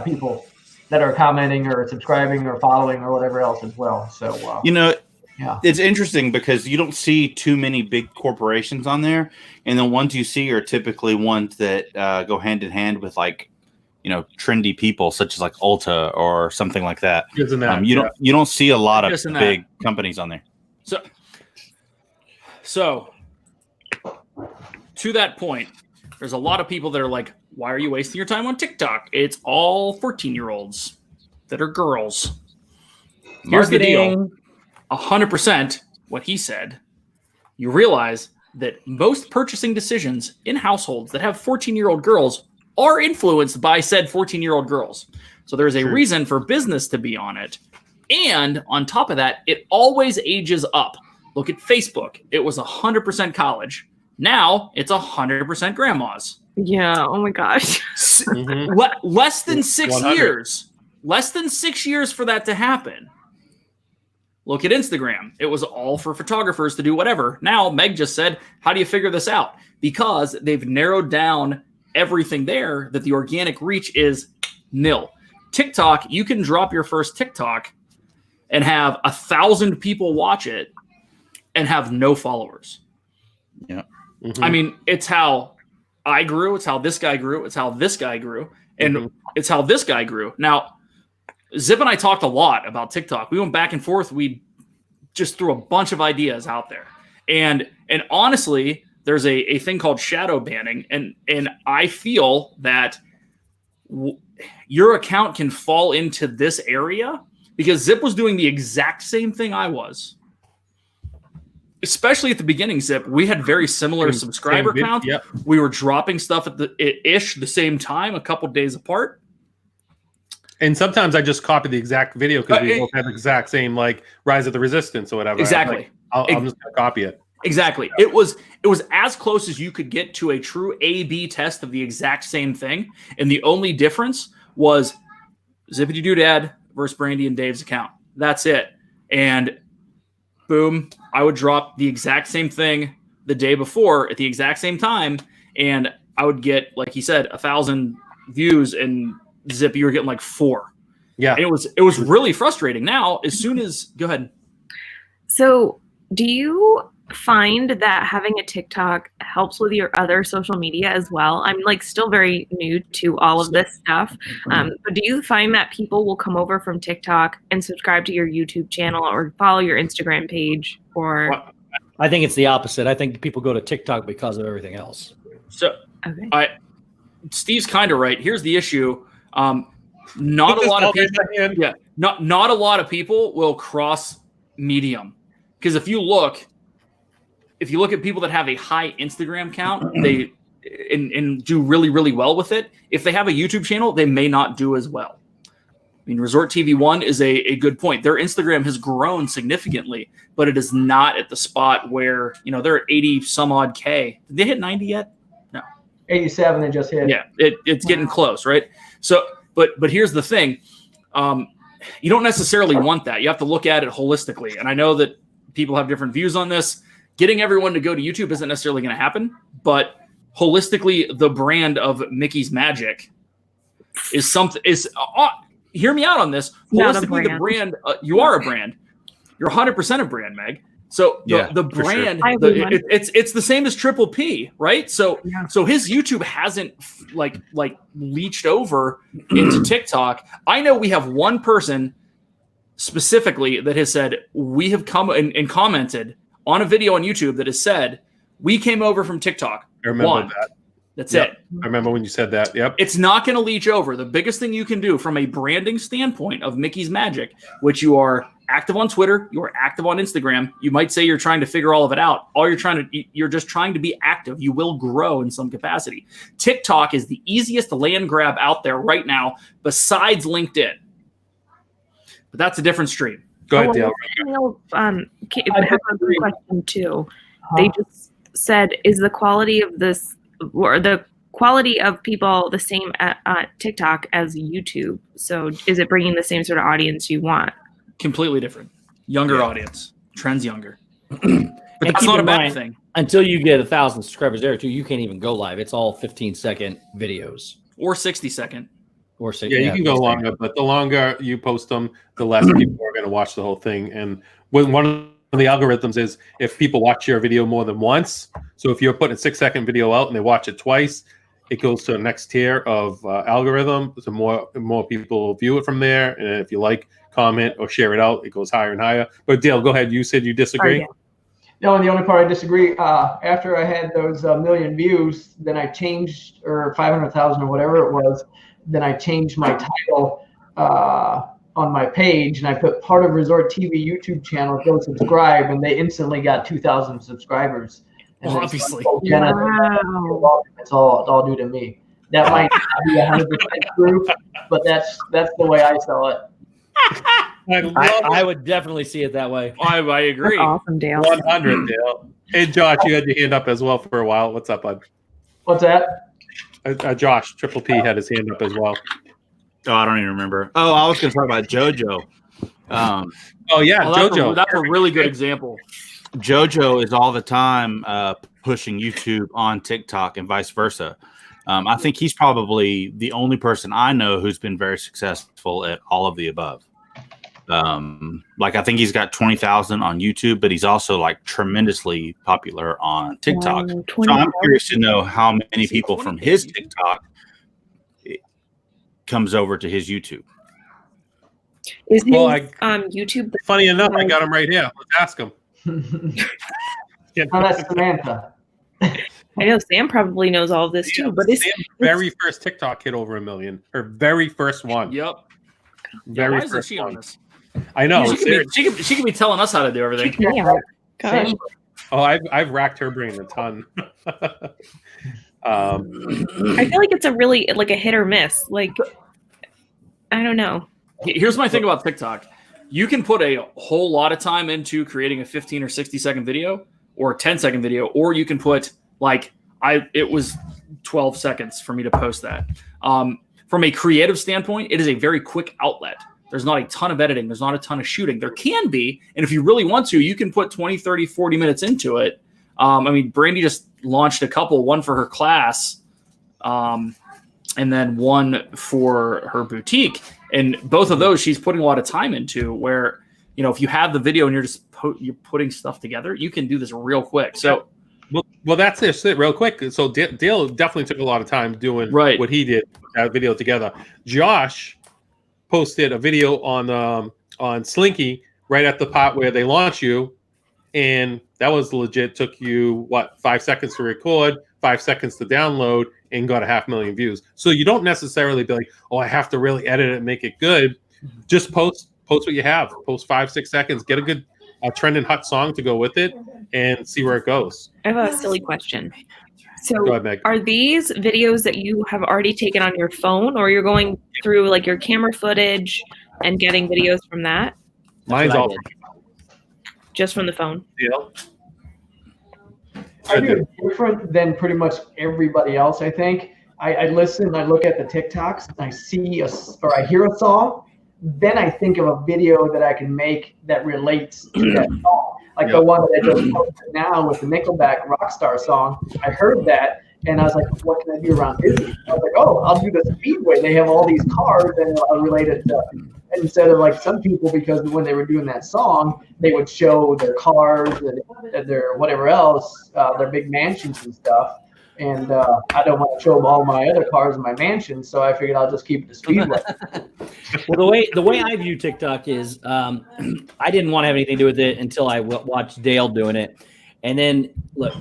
people that are commenting or subscribing or following or whatever else as well. So it's interesting because you don't see too many big corporations on there, and the ones you see are typically ones that go hand in hand with like trendy people such as like Ulta or something like that. You don't see a lot of big companies on there. So to that point, there's a lot of people that are like, why are you wasting your time on TikTok? It's all 14-year-olds that are girls. Here's the deal. 100% what he said. You realize that most purchasing decisions in households that have 14-year-old girls are influenced by said 14-year-old girls. So there's a reason for business to be on it. And on top of that, it always ages up. Look at Facebook. It was 100% college. Now it's 100% grandmas. Yeah. Oh my gosh. Less than 6 100. years. Less than 6 years for that to happen. Look at Instagram. It was all for photographers to do whatever. Now, Meg just said, how do you figure this out? Because they've narrowed down everything there that the organic reach is nil. TikTok, you can drop your first TikTok and have 1,000 people watch it and have no followers. Yeah. Mm-hmm. I mean, it's how I grew. It's how this guy grew. It's how this guy grew. And it's how this guy grew. Now, Zip and I talked a lot about TikTok. We went back and forth. We just threw a bunch of ideas out there. And honestly, there's a thing called shadow banning. And I feel that your account can fall into this area because Zip was doing the exact same thing I was. Especially at the beginning, Zip, we had very similar subscriber counts. Yep. We were dropping stuff at the same time, a couple days apart. And sometimes I just copy the exact video because we both have the exact same like Rise of the Resistance or whatever. Exactly. I'm just gonna copy it. Exactly. It was as close as you could get to a true A/B test of the exact same thing, and the only difference was Zippity Doodad versus Brandy and Dave's account. That's it. And boom, I would drop the exact same thing the day before at the exact same time, and I would get, like he said, 1,000 views, and Zip, you were getting like 4. Yeah, and it was really frustrating. Now, as soon as go ahead. So, do you find that having a TikTok helps with your other social media as well? I'm like still very new to all of this stuff. But do you find that people will come over from TikTok and subscribe to your YouTube channel or follow your Instagram page? Or I think it's the opposite. I think people go to TikTok because of everything else. So Steve's kind of right. Here's the issue. Not a lot of people. Not a lot of people will cross medium, because if you look at people that have a high Instagram count, they and do really, really well with it. If they have a YouTube channel, they may not do as well. I mean, Resort TV 1 is a good point. Their Instagram has grown significantly, but it is not at the spot where, they're at 80 some odd K. Did they hit 90 yet? No. 87 they just hit. Yeah, it's getting close, right? So, but here's the thing. You don't necessarily want that. You have to look at it holistically. And I know that people have different views on this. Getting everyone to go to YouTube isn't necessarily going to happen, but holistically, the brand of MickeysMagic is something. Hear me out on this. Holistically, the brand. You are a brand. You're 100% a brand, Meg. So the brand, sure. It's the same as Triple P, right? So his YouTube hasn't like leached over into TikTok. I know we have one person specifically that has said we have come and commented on a video on YouTube that has said we came over from TikTok. I remember that. That's it. I remember when you said that. Yep. It's not going to leach over. The biggest thing you can do from a branding standpoint of MickeysMagic, which you are active on Twitter, you are active on Instagram. You might say you're trying to figure all of it out. You're just trying to be active. You will grow in some capacity. TikTok is the easiest land grab out there right now, besides LinkedIn. but that's a different stream. Go ahead, Dale. Have a question too. They just said, is the quality of this or the quality of people the same at TikTok as YouTube? So is it bringing the same sort of audience you want? Completely different. Younger audience. Trends younger. But And that's keep not a in bad mind, thing. Until you get 1,000 subscribers there too, you can't even go live. It's all 15-second videos. Or 60-second. Or say, Yeah, you can go longer, but the longer you post them, the less people are going to watch the whole thing. And when one of the algorithms is if people watch your video more than once, so if you're putting a 6-second video out and they watch it twice, it goes to the next tier of algorithm. So more people view it from there. And if you like, comment, or share it out, it goes higher and higher. But Dale, go ahead. You said you disagree? Oh, yeah. No, and the only part I disagree, after I had those million views, then I changed, or 500,000 or whatever it was, then I changed my title on my page, and I put Part of Resort TV YouTube channel, go subscribe, and they instantly got 2,000 subscribers. And Well, obviously. Wow. It's all due to me. That might not be 100% true, but that's the way I sell it. I would definitely see it that way. I agree. That's awesome, Dale. 100, Dale. Hey, Josh, you had your hand up as well for a while. What's up, bud? What's that? Josh, Triple P had his hand up as well. Oh, I don't even remember. Oh, I was going to talk about JoJo. Oh, yeah, Well, JoJo. that's a really good example. JoJo is all the time pushing YouTube on TikTok and vice versa. I think he's probably the only person I know who's been very successful at all of the above. Like I think he's got 20,000 on YouTube, but he's also like tremendously popular on TikTok. Wow, So I'm curious to know how many people from his TikTok comes over to his YouTube. Is his, Well, YouTube? Funny enough, I got him right here. Let's ask him. Oh, that's Samantha. I know Sam probably knows all of this too, but it's Sam's very first TikTok hit over 1 million. Her very first one. Yep. Very Why isn't first she one. on this? I know. She could be telling us how to do everything. yeah. Gosh. Oh, I've racked her brain a ton. I feel like it's a really like a hit or miss. Like I don't know. Here's my thing about TikTok. You can put a whole lot of time into creating a 15 or 60-second video or a 10-second video, or you can put it was 12 seconds for me to post that. From a creative standpoint, it is a very quick outlet. There's not a ton of editing. There's not a ton of shooting. There can be, and if you really want to, you can put 20, 30, 40 minutes into it. I mean, Brandy just launched a couple, one for her class, and then one for her boutique. And both of those she's putting a lot of time into where, you know, if you have the video and you're just you're putting stuff together, you can do this real quick. So, well, that's it. Real quick. So Dale definitely took a lot of time doing what he did, that video together. Josh posted a video on Slinky right at the part where they launch you, and that was legit. Took you 5 seconds to record, 5 seconds to download, and got 500,000 views. So you don't necessarily be like, oh, I have to really edit it and make it good. Just post what you have. Post 5-6 seconds. Get a good trending hot song to go with it, and see where it goes. I have a silly question. So Go ahead, Meg. are these videos that you have already taken on your phone, or you're going through like your camera footage and getting videos from that? Mine's all Just from the phone. Dale. I do it different than pretty much everybody else, I think. I listen, I look at the TikToks, and I see I hear a song, then I think of a video that I can make that relates to that song. Like the one that I just posted now with the Nickelback Rockstar song. I heard that, and I was like, what can I do around Disney? I was like, oh, I'll do the Speedway. They have all these cars, and I'll relate it to instead of like some people, because when they were doing that song, they would show their cars and their whatever else, their big mansions and stuff. And I don't want to show them all my other cars in my mansion, so I figured I'll just keep it to Speedway. Well, the way I view TikTok is I didn't want to have anything to do with it until I watched Dale doing it. And then, look,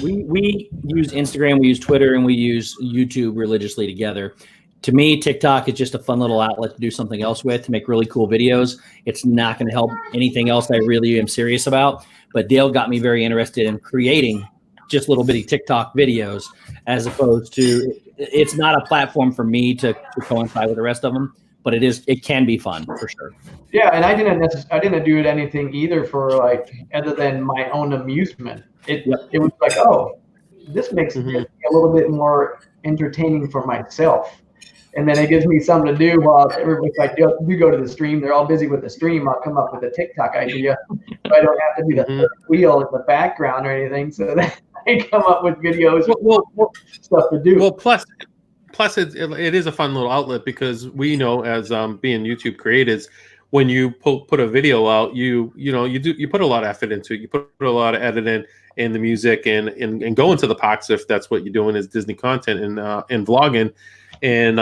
we use Instagram, we use Twitter, and we use YouTube religiously together. To me, TikTok is just a fun little outlet to do something else with, to make really cool videos. It's not going to help anything else I really am serious about. But Dale got me very interested in creating just little bitty TikTok videos, as opposed to, it's not a platform for me to coincide with the rest of them. but it can be fun for sure. Yeah, and I didn't do it anything either for like other than my own amusement. It was like, oh, this makes it a little bit more entertaining for myself. And then it gives me something to do while everybody's like, we go to the stream. They're all busy with the stream. I'll come up with a TikTok idea. So I don't have to be the third wheel in the background or anything. So that I come up with videos, stuff to do. Well, plus it is a fun little outlet because we know as being YouTube creators, when you put a video out, you put a lot of effort into it. You put a lot of editing and the music and go into the parks if that's what you're doing is Disney content and vlogging. And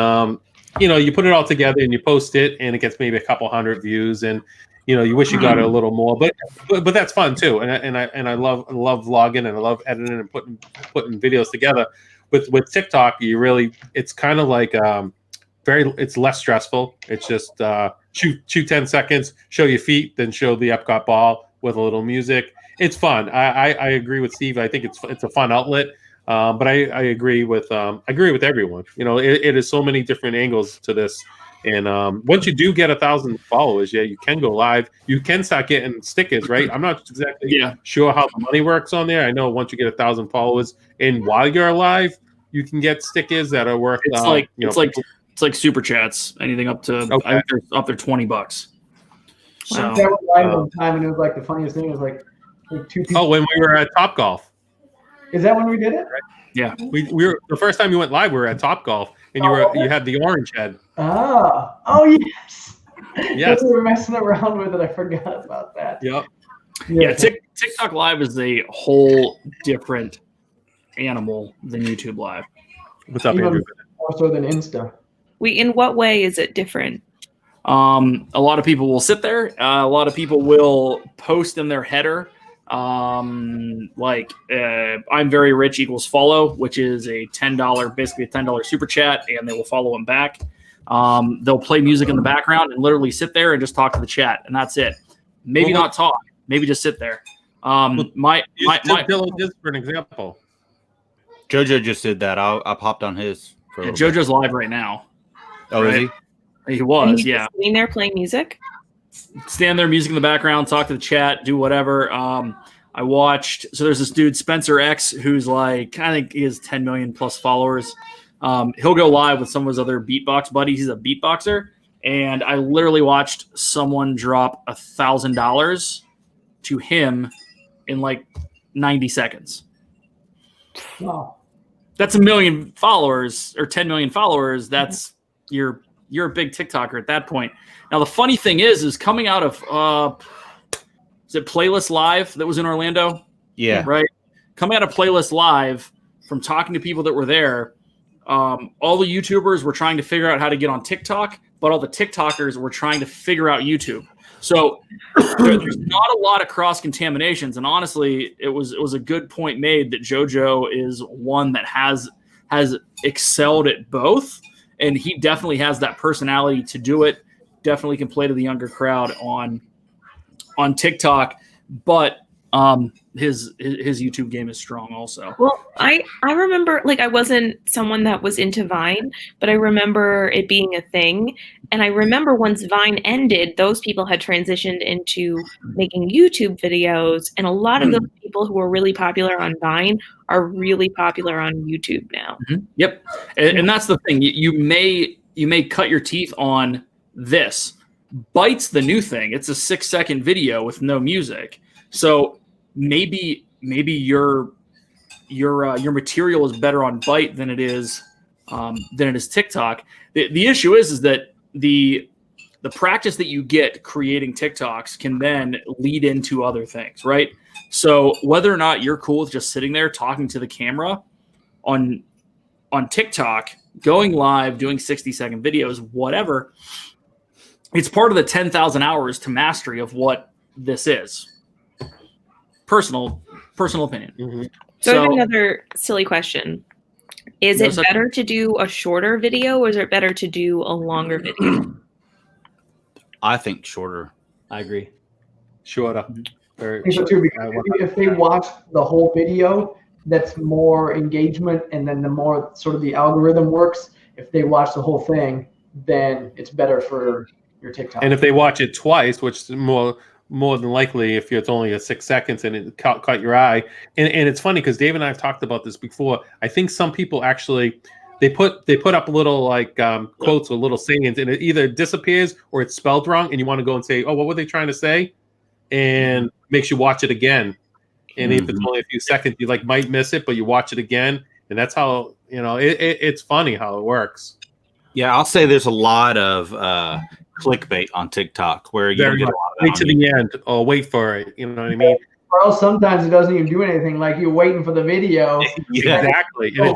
you put it all together and you post it and it gets maybe a couple hundred views and you wish you got a little more, but that's fun too. And I love vlogging and I love editing and putting videos together. With TikTok, it's kind of like it's less stressful. It's just shoot 10 seconds, show your feet, then show the Epcot ball with a little music. It's fun. I agree with Steve. I think it's a fun outlet. But I agree with everyone. It is so many different angles to this. And once you do get 1,000 followers, you can go live. You can start getting stickers, right? I'm not exactly sure how the money works on there. I know once you get 1,000 followers, and while you're live, you can get stickers that are worth. It's like super chats. Anything up to I think they're up there $20. So I was live one time, and it was like the funniest thing. It was like 2 people. Oh, when we were at Topgolf. Is that when we did it? Yeah, we were the first time you went live. We were at Topgolf, and you had the orange head. Oh yes. Yes. We were messing around with it. I forgot about that. Yep. Yeah. TikTok Live is a whole different animal than YouTube Live. What's up, Even Andrew? more so than Insta. In what way is it different? A lot of people will sit there. A lot of people will post in their header. I'm very rich equals follow, which is a basically a $10 super chat, and they will follow them back. They'll play music in the background and literally sit there and just talk to the chat, and that's it. Maybe not talk, maybe just sit there. Just for an example. JoJo just did that. I popped on his. JoJo's live right now. Oh, right? Is he? He was, and he's sitting there playing music. Stand there, music in the background, talk to the chat, do whatever. I watched. So there's this dude Spencer X who's like, I think he has 10 million plus followers. He'll go live with some of his other beatbox buddies. He's a beatboxer, and I literally watched someone drop $1,000 to him in like 90 seconds. Wow. That's 1 million followers or 10 million followers. That's you're a big TikToker at that point. Now the funny thing is coming out of is it Playlist Live that was in Orlando? Yeah. Right. Coming out of Playlist Live, from talking to people that were there, all the YouTubers were trying to figure out how to get on TikTok, but all the TikTokers were trying to figure out YouTube. So there's not a lot of cross contaminations, and honestly, it was a good point made that JoJo is one that has excelled at both, and he definitely has that personality to do it. Definitely can play to the younger crowd on TikTok, but his YouTube game is strong also. Well, I remember, like, I wasn't someone that was into Vine, but I remember it being a thing. And I remember once Vine ended, those people had transitioned into making YouTube videos. And a lot of those people who were really popular on Vine are really popular on YouTube now. Mm-hmm. Yep. And that's the thing. You may cut your teeth on this. Bite's the new thing. It's a 6-second video with no music. So maybe your material is better on Byte than it is TikTok. The issue is that the practice that you get creating TikToks can then lead into other things, right? So whether or not you're cool with just sitting there talking to the camera on TikTok, going live, doing 60-second videos, whatever, it's part of the 10,000 hours to mastery of what this is. Personal opinion. Mm-hmm. So I have another silly question. Is it better to do a shorter video, or is it better to do a longer video? I think shorter. I agree. Shorter. If they watch the whole video, that's more engagement, and then the more sort of the algorithm works. If they watch the whole thing, then it's better for your TikTok. And if they watch it twice, which is more than likely, if it's only a 6 seconds and it caught your eye, and it's funny because Dave and I have talked about this before. I think some people actually they put up little like quotes or little sayings, and it either disappears or it's spelled wrong, and you want to go and say, "Oh, what were they trying to say?" And makes you watch it again. And if it's only a few seconds, you like might miss it, but you watch it again, and that's how it's funny how it works. Yeah, I'll say there's a lot of clickbait on TikTok where you don't get a lot of wait to the end or wait for it. You know what I mean? Or else sometimes it doesn't even do anything. Like you're waiting for the video. Yeah, exactly. And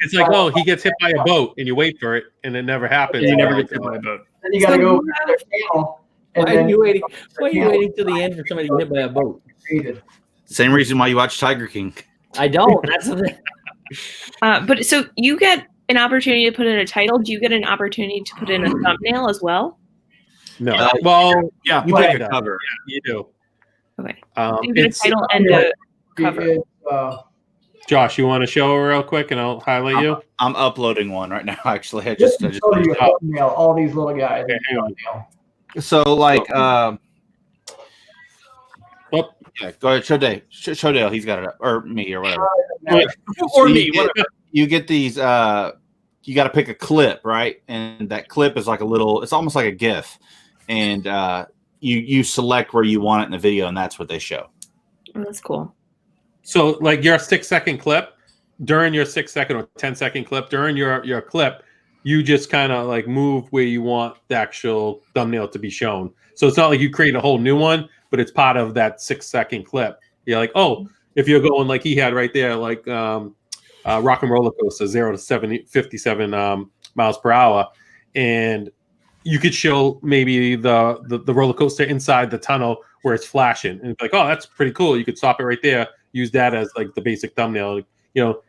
it's like, oh, he gets hit by a boat, and you wait for it, and it never happens. And you never get hit by a boat. Then you got to go to their channel. Why are you waiting? Why are you waiting till the end for somebody to get hit by a boat? Same reason why you watch Tiger King. I don't. That's the thing. But so you get an opportunity to put in a title. Do you get an opportunity to put in a thumbnail as well? No. Well, yeah, you pick a cover. Yeah, you do. Okay. You get a It's title and a cover. Josh, you want to show real quick, and I'll highlight you. I'm uploading one right now. Actually, I Just just show you a thumbnail, all these little guys. Okay, hang on. so like Oh, yeah, go ahead, show Dave. Show Dale, he's got it up, or me, or whatever. Or So me, you get these. You got to pick a clip, right? And that clip is like a little. It's almost like a GIF, and you select where you want it in the video, and that's what they show. Oh, that's cool. so like your 6 second clip, during your 6 second or 10-second clip, during your clip, you just kind of like move where you want the actual thumbnail to be shown. So it's not like you create a whole new one, but it's part of that 6 second clip. You're like, oh, if you're going like he had right there, like rock and roller coaster 0 to 57 miles per hour, and you could show maybe the roller coaster inside the tunnel where it's flashing, and it's like, oh, that's pretty cool. You could stop it right there, use that as like the basic thumbnail,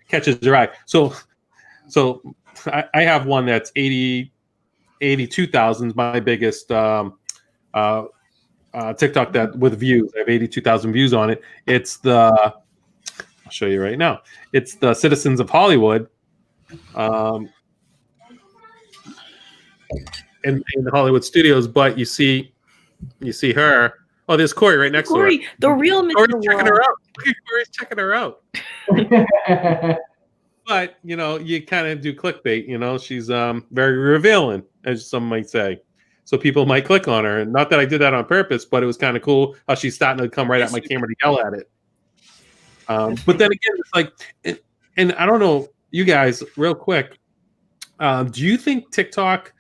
catches your eye. So I have one that's 82,000, my biggest TikTok that with views. I have 82,000 views on it. I'll show you right now. It's the Citizens of Hollywood, in the Hollywood studios. But you see her. Oh, there's Corey right next to her. Corey, the real Mr. Corey's checking her Wall. out. Corey's checking her out. But you kind of do clickbait. She's very revealing, as some might say. So people might click on her. And not that I did that on purpose, but it was kind of cool how she's starting to come right at my camera to yell at it. But then again, it's like, and I don't know, you guys, real quick, do you think TikTok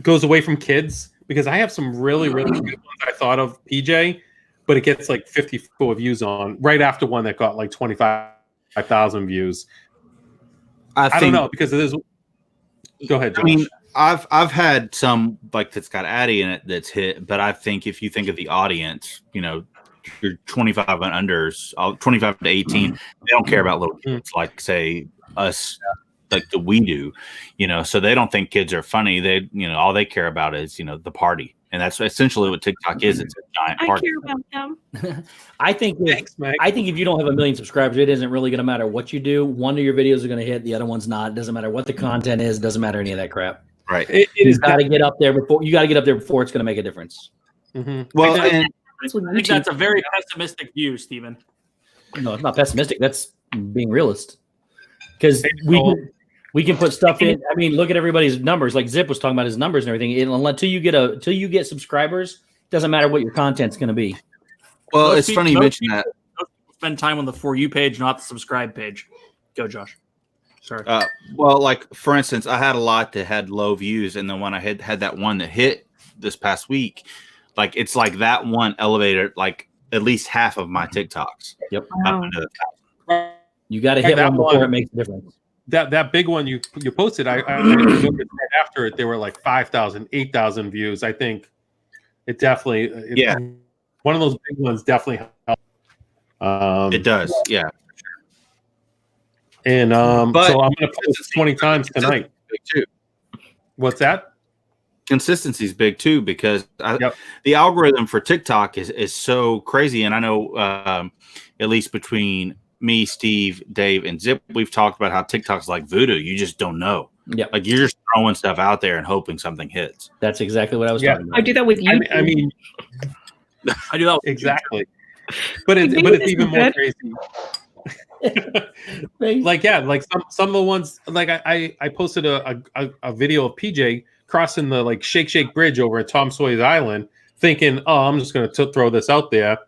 goes away from kids? Because I have some really, really good ones I thought of, PJ, but it gets like 54 views on right after one that got like 25,000 views. I don't know, because it is. Go ahead, Josh. I mean, I've had some like that's got Addy in it that's hit, but I think if you think of the audience, your 25 and unders, 25 to 18, they don't care about little kids like say us, like we do, so they don't think kids are funny. They, all they care about is the party, and that's essentially what TikTok is. It's a giant party. I care about them. I think if you don't have 1 million subscribers, it isn't really going to matter what you do. One of your videos are going to hit, the other one's not. It doesn't matter what the content is. It doesn't matter any of that crap. Right. You got to get up there before it's going to make a difference. Mm-hmm. Well, I think that's a very pessimistic view, Steven. No, it's not pessimistic. That's being realist. Because we can put stuff in. I mean, look at everybody's numbers. Like Zip was talking about his numbers and everything. Until you get subscribers, it doesn't matter what your content's going to be. Well, it's funny you mention that. Spend time on the For You page, not the subscribe page. Go, Josh. Sorry. Well, like for instance, I had a lot that had low views, and then when I had that one that hit this past week, like it's like that one elevated like at least half of my TikToks. Yep. Wow. You got to hit one before it makes a difference. That big one you posted, I noticed right after it, they were like 5,000, 8,000 views. I think it definitely, one of those big ones definitely helped. It does, yeah. And so I'm going to post 20 times tonight. Too. What's that? Consistency is big too, because the algorithm for TikTok is so crazy. And I know at least between me, Steve, Dave, and Zip, we've talked about how TikTok's like voodoo. You just don't know. Yeah. Like you're just throwing stuff out there and hoping something hits. That's exactly what I was talking about. I do that with you. I mean, I do that exactly. But it's even more crazy. Like some of the ones like I posted a video of PJ crossing the like Shake Bridge over at Tom Sawyer's Island, thinking, oh, I'm just gonna throw this out there.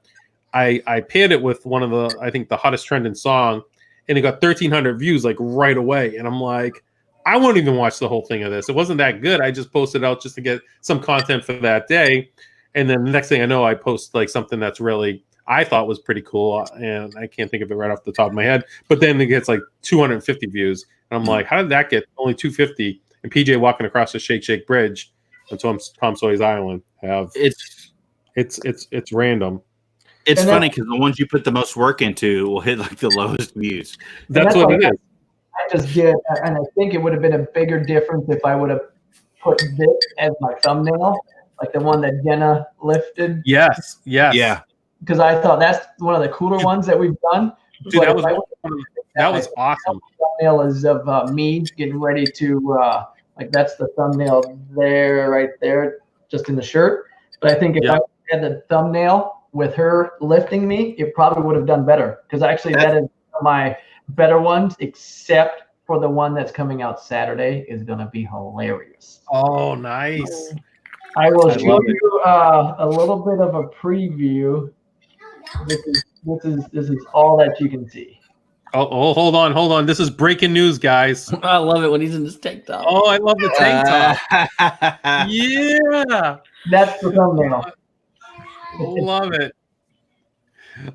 I paired it with one of the hottest trending song, and it got 1,300 views like right away. And I'm like, I won't even watch the whole thing of this. It wasn't that good. I just posted out just to get some content for that day. And then the next thing I know, I post like something that's really I thought was pretty cool, and I can't think of it right off the top of my head. But then it gets like 250 views, and I'm like, how did that get only 250? And PJ walking across the Shake Bridge on Tom Sawyer's Island have it's random. It's funny because the ones you put the most work into will hit like the lowest views. That's what it is. I just did, and I think it would have been a bigger difference if I would have put this as my thumbnail, like the one that Jenna lifted. Yes. Yeah. Because I thought that's one of the cooler ones that we've done. Dude, that was awesome. Thumbnail is of me getting ready to like that's the thumbnail there, right there, just in the shirt. But I think if I had the thumbnail with her lifting me, it probably would have done better. Because actually, that is my better ones, except for the one that's coming out Saturday is going to be hilarious. Oh, nice. I will show you a little bit of a preview. This is all that you can see. Oh, hold on. This is breaking news, guys. I love it when he's in this tank top. Oh, I love the tank top. Yeah. That's the thumbnail. Love it.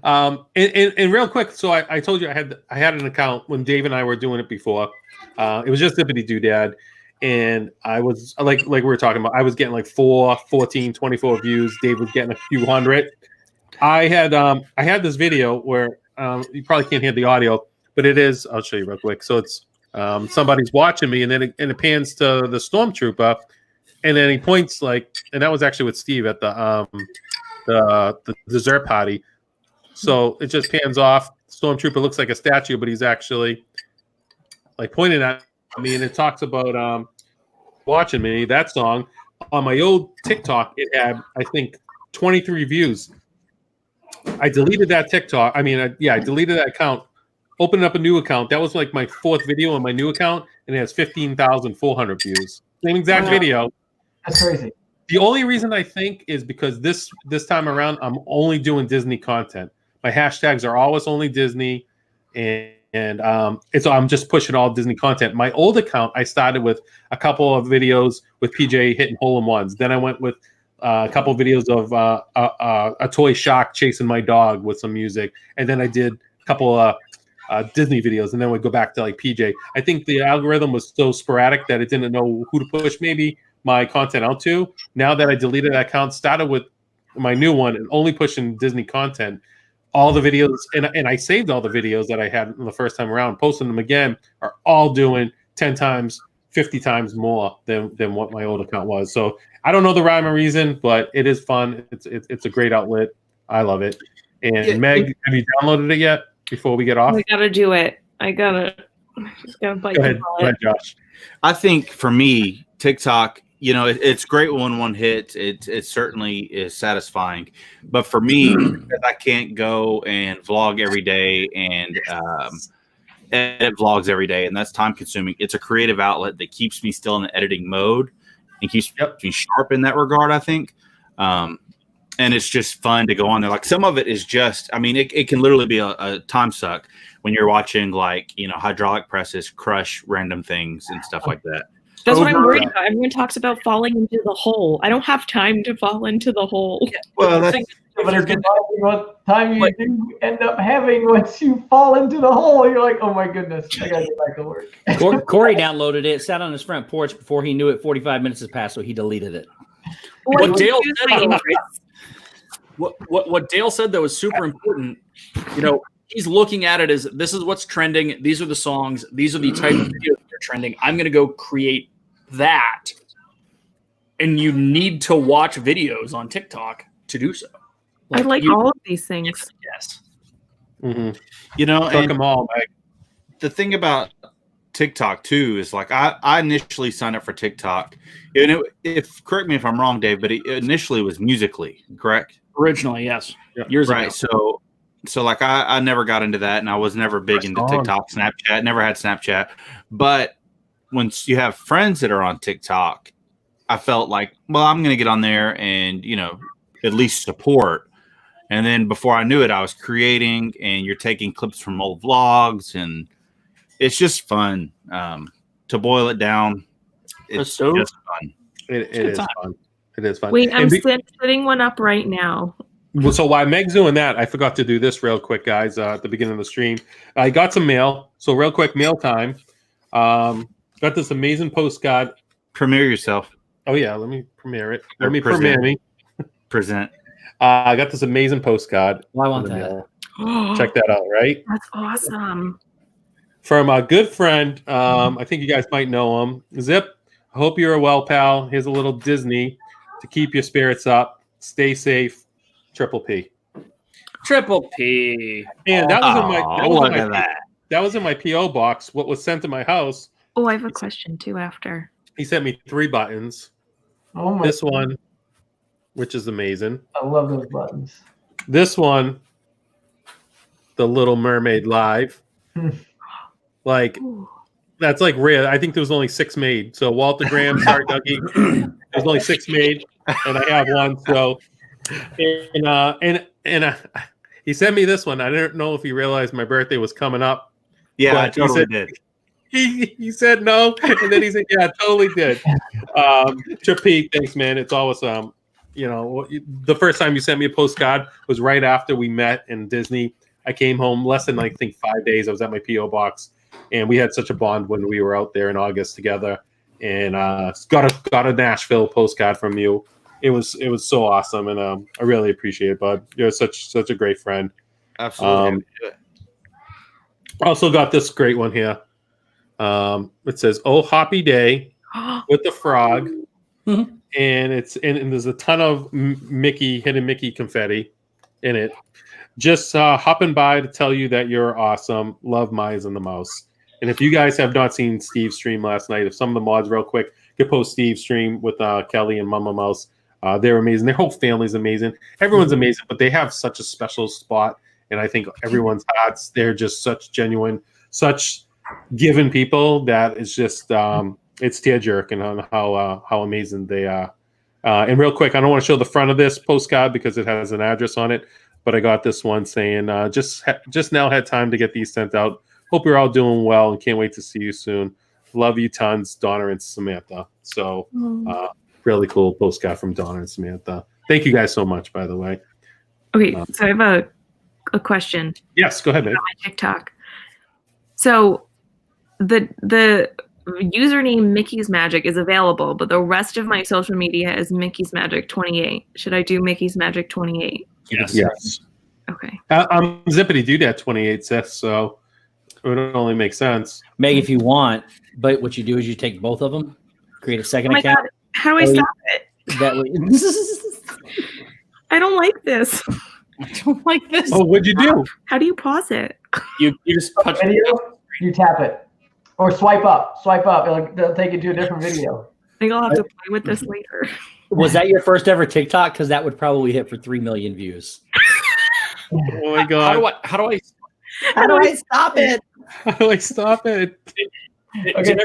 And real quick, so I told you I had an account when Dave and I were doing it before. It was just Zippity Doodad, and I was like we were talking about, I was getting like 4, 14, 24 views. Dave was getting a few hundred. I had this video where you probably can't hear the audio, but it is. I'll show you real quick. So it's somebody's watching me, and then it pans to the stormtrooper, and then he points like, and that was actually with Steve at the dessert party. So it just pans off. Stormtrooper looks like a statue, but he's actually like pointing at me, and it talks about watching me. That song on my old TikTok, it had I think 23 views. I deleted that TikTok. I deleted that account. Opened up a new account. That was like my 4th video on my new account, and it has 15,400 views. Same exact video. That's crazy. The only reason I think is because this time around, I'm only doing Disney content. My hashtags are always only Disney, and so I'm just pushing all Disney content. My old account, I started with a couple of videos with PJ hitting hole-in-ones. Then I went with a couple of videos of a toy shark chasing my dog with some music, and then I did a couple of Disney videos, and then we go back to like PJ. I think the algorithm was so sporadic that it didn't know who to push maybe my content out to. Now that I deleted that account, started with my new one and only pushing Disney content, all the videos, and I saved all the videos that I had the first time around, posting them again, are all doing 10 times, 50 times more than what my old account was. So I don't know the rhyme or reason, but it is fun. It's a great outlet. I love it. And Meg, have you downloaded it yet before we get off? I gotta do it. I gotta bite. Go ahead, Josh. I think for me, TikTok, it's great when one hits. It certainly is satisfying. But for me, because I can't go and vlog every day and edit vlogs every day, and that's time consuming. It's a creative outlet that keeps me still in the editing mode and keeps me sharp in that regard, I think. And it's just fun to go on there. Like some of it is just, it can literally be a time suck when you're watching hydraulic presses crush random things and stuff like that. That's what I'm worried about. Everyone talks about falling into the hole. I don't have time to fall into the hole. Yeah. Well, that's but it's what time you do end up having once you fall into the hole. You're like, oh my goodness, I gotta get back to work. Corey downloaded it, sat on his front porch before he knew it. 45 minutes has passed, so he deleted it. What Dale said, what Dale said though is super important. He's looking at it as this is what's trending. These are the songs. These are the type of videos that are trending. I'm going to go create that. And you need to watch videos on TikTok to do so. I like all of these things. Yes. Mhm. You know, Took and them all, Meg. the thing about TikTok too is like I initially signed up for TikTok, and if correct me if I'm wrong, Dave, but it initially was Musically, correct? Originally, yes, Yeah. years Right. ago. So like I never got into that, and I was never big into on. TikTok, Snapchat, never had Snapchat. But once you have friends that are on TikTok, I felt like, well, I'm gonna get on there and at least support. And then before I knew it, I was creating, and you're taking clips from old vlogs, and it's just fun. To boil it down, it's So- just fun. It is fun. It is fun. Wait, I'm And setting one up right now. so while Meg's doing that, I forgot to do this real quick, guys. At the beginning of the stream, I got some mail. So real quick, mail time. Got this amazing postcard. Premiere yourself. Oh yeah, let me premiere it. Or Let me present. premiere me. Present. I got this amazing postcard. Well, I want in the that. mail. Check that out, right? That's awesome. From a good friend. I think you guys might know him. Zip, I hope you're well, pal. Here's a little Disney to keep your spirits up. Stay safe. Triple P. Triple P. And that was in my look at that. that was in my PO box. What was sent to my house? Oh, I have a question too after. He sent me 3 buttons. Oh my! This one, which is amazing. I love those buttons. This one, the Little Mermaid live. Like Ooh. that's like rare. I think there was only 6 made. So Walter Graham, sorry Dougie, there's only 6 made, and I have one. So and he sent me this one. I didn't know if he realized my birthday was coming up. Yeah, I But he totally said- did. He said no, and then he said, "Yeah, totally did." Trip P, thanks, man. It's always the first time you sent me a postcard was right after we met in Disney. I came home less than I think 5 days. I was at my PO box, and we had such a bond when we were out there in August together. And got a Nashville postcard from you. It was so awesome, and I really appreciate it, bud. You're such a great friend. Absolutely. Also got this great one here. It says, "Oh, happy day," with the frog, Mhm. and there's a ton of hidden Mickey confetti in it. Just hopping by to tell you that you're awesome. Love Mize and the Mouse. And if you guys have not seen Steve's stream last night, if some of the mods real quick could post Steve's stream with Kelly and Mama Mouse, they're amazing. Their whole family's amazing. Everyone's amazing, but they have such a special spot. And I think everyone's hearts, they're just such genuine, such given people that it's just it's tear-jerking on how amazing they are. And real quick, I don't want to show the front of this postcard because it has an address on it, but I got this one saying just now had time to get these sent out. Hope you're all doing well and can't wait to see you soon. Love you tons, Donna and Samantha. So really cool postcard from Donna and Samantha. Thank you guys so much, by the way. Okay, so I have a question Yes, go ahead, man. about my TikTok. So the username MickeysMagic is available, but the rest of my social media is MickeysMagic28. Should I do MickeysMagic28? Yes. Okay. I'm Zippity Doodad 28 Seth, so it would only make sense. Meg, if you want, but what you do is you take both of them, create a Oh second my account. god, how do I Oh, stop it? That way. I don't like this. I don't like this. Oh, what'd you do? How do you pause it? You just touch Video, you tap it, or swipe up. It'll take you to a different video. I think I'll have to play with this later. Was that your first ever TikTok? Because that would probably hit for 3 million views. Oh my god. How do I How do I stop it? How do I stop it? did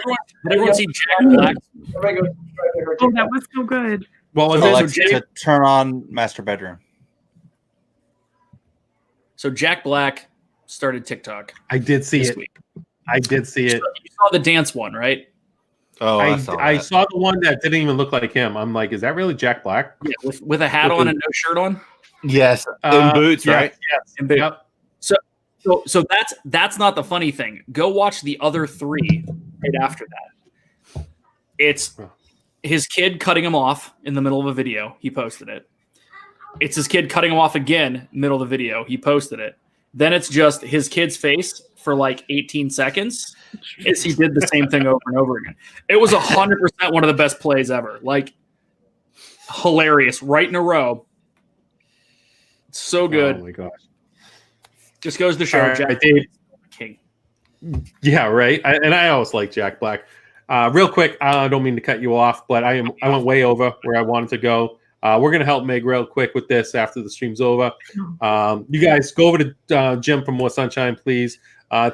everyone see Jack Black? Everybody go subscribe to her Oh, that TikTok. was so good. What was So, it? like, Alexa to turn on master bedroom. So Jack Black started TikTok I did see this it. week. I did see it. You saw the dance one, right? Oh, I that. saw the one that didn't even look like him. I'm like, is that really Jack Black? Yeah, with a hat With on the- and no shirt on. Yes, in boots, yeah, right? Yes. And big. Yep. So that's not the funny thing. Go watch the other 3 right after that. It's his kid cutting him off in the middle of a video. He posted it. It's his kid cutting him off again, middle of the video. He posted it. Then it's just his kid's face for like 18 seconds as he did the same thing over and over again. It was 100% one of the best plays ever. Like, hilarious, right in a row. So good. Oh my gosh. Just goes to show All right, Jack Dave. King. Yeah, right. I always like Jack Black. Real quick, I don't mean to cut you off, but I went way over where I wanted to go. We're gonna help Meg real quick with this after the stream's over. You guys go over to Jim for more sunshine, please.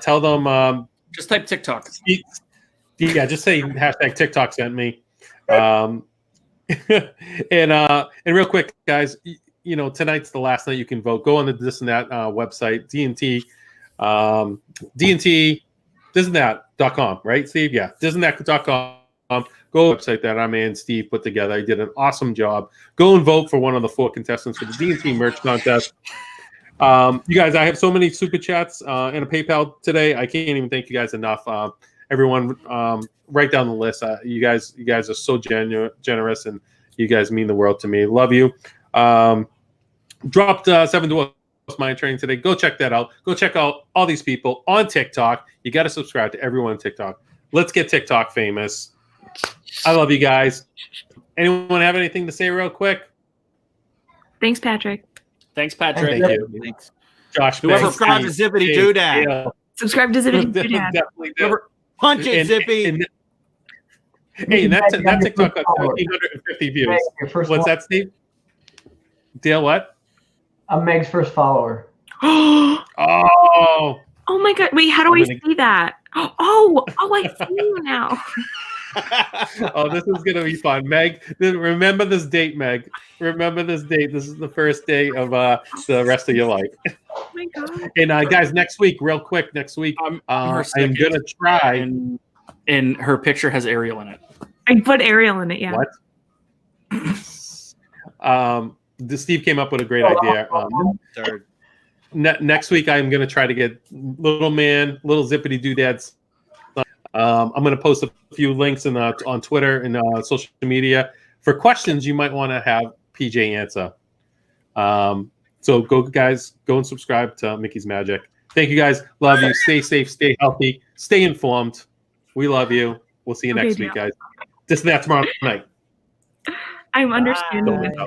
Tell them Just type TikTok. yeah, just say hashtag TikTok sent me. And real quick, guys, you know, tonight's the last night you can vote. Go on the This and That website, DNT, thisandthat.com, right, Steve? Yeah, thisandthat.com. Go to the website that I'm in, Steve put together. He did an awesome job. Go and vote for one of the 4 contestants for the DNT merch contest. You guys, I have so many super chats and a PayPal today. I can't even thank you guys enough. Everyone, write down the list. You guys are so generous, and you guys mean the world to me. Love you. Dropped 7 Dwarfs Mind Training today. Go check that out. Go check out all these people on TikTok. You got to subscribe to everyone on TikTok. Let's get TikTok famous. I love you guys. Anyone have anything to say real quick? Thanks, Patrick. Thanks, Patrick. Thank you. Thanks. Josh, Whoever thanks. subscribe to Zippity Doodad. Yeah. Subscribe to Zippity Doodad. Definitely do. Whoever punch it, Zippy. Hey, that TikTok got 1,350 views. What's that, Steve? Dale, what? I'm Meg's first follower. Oh, Oh my God! Wait, how do I see that? Oh, I see you now. oh, this is gonna be fun, Meg. Remember this date, Meg. Remember this date. This is the first day of the rest of your life. Oh my God! And guys, next week, real quick, I'm gonna try. And her picture has Ariel in it. I put Ariel in it. Yeah. What? Steve came up with a great idea. Next week, I'm going to try to get little Zippity Doodads. I'm going to post a few links on Twitter and social media for questions you might want to have PJ answer. So go and subscribe to Mickey's Magic. Thank you guys. Love you. Stay safe. Stay healthy. Stay informed. We love you. We'll see you next week, guys. This and that tomorrow night. I'm understanding this now.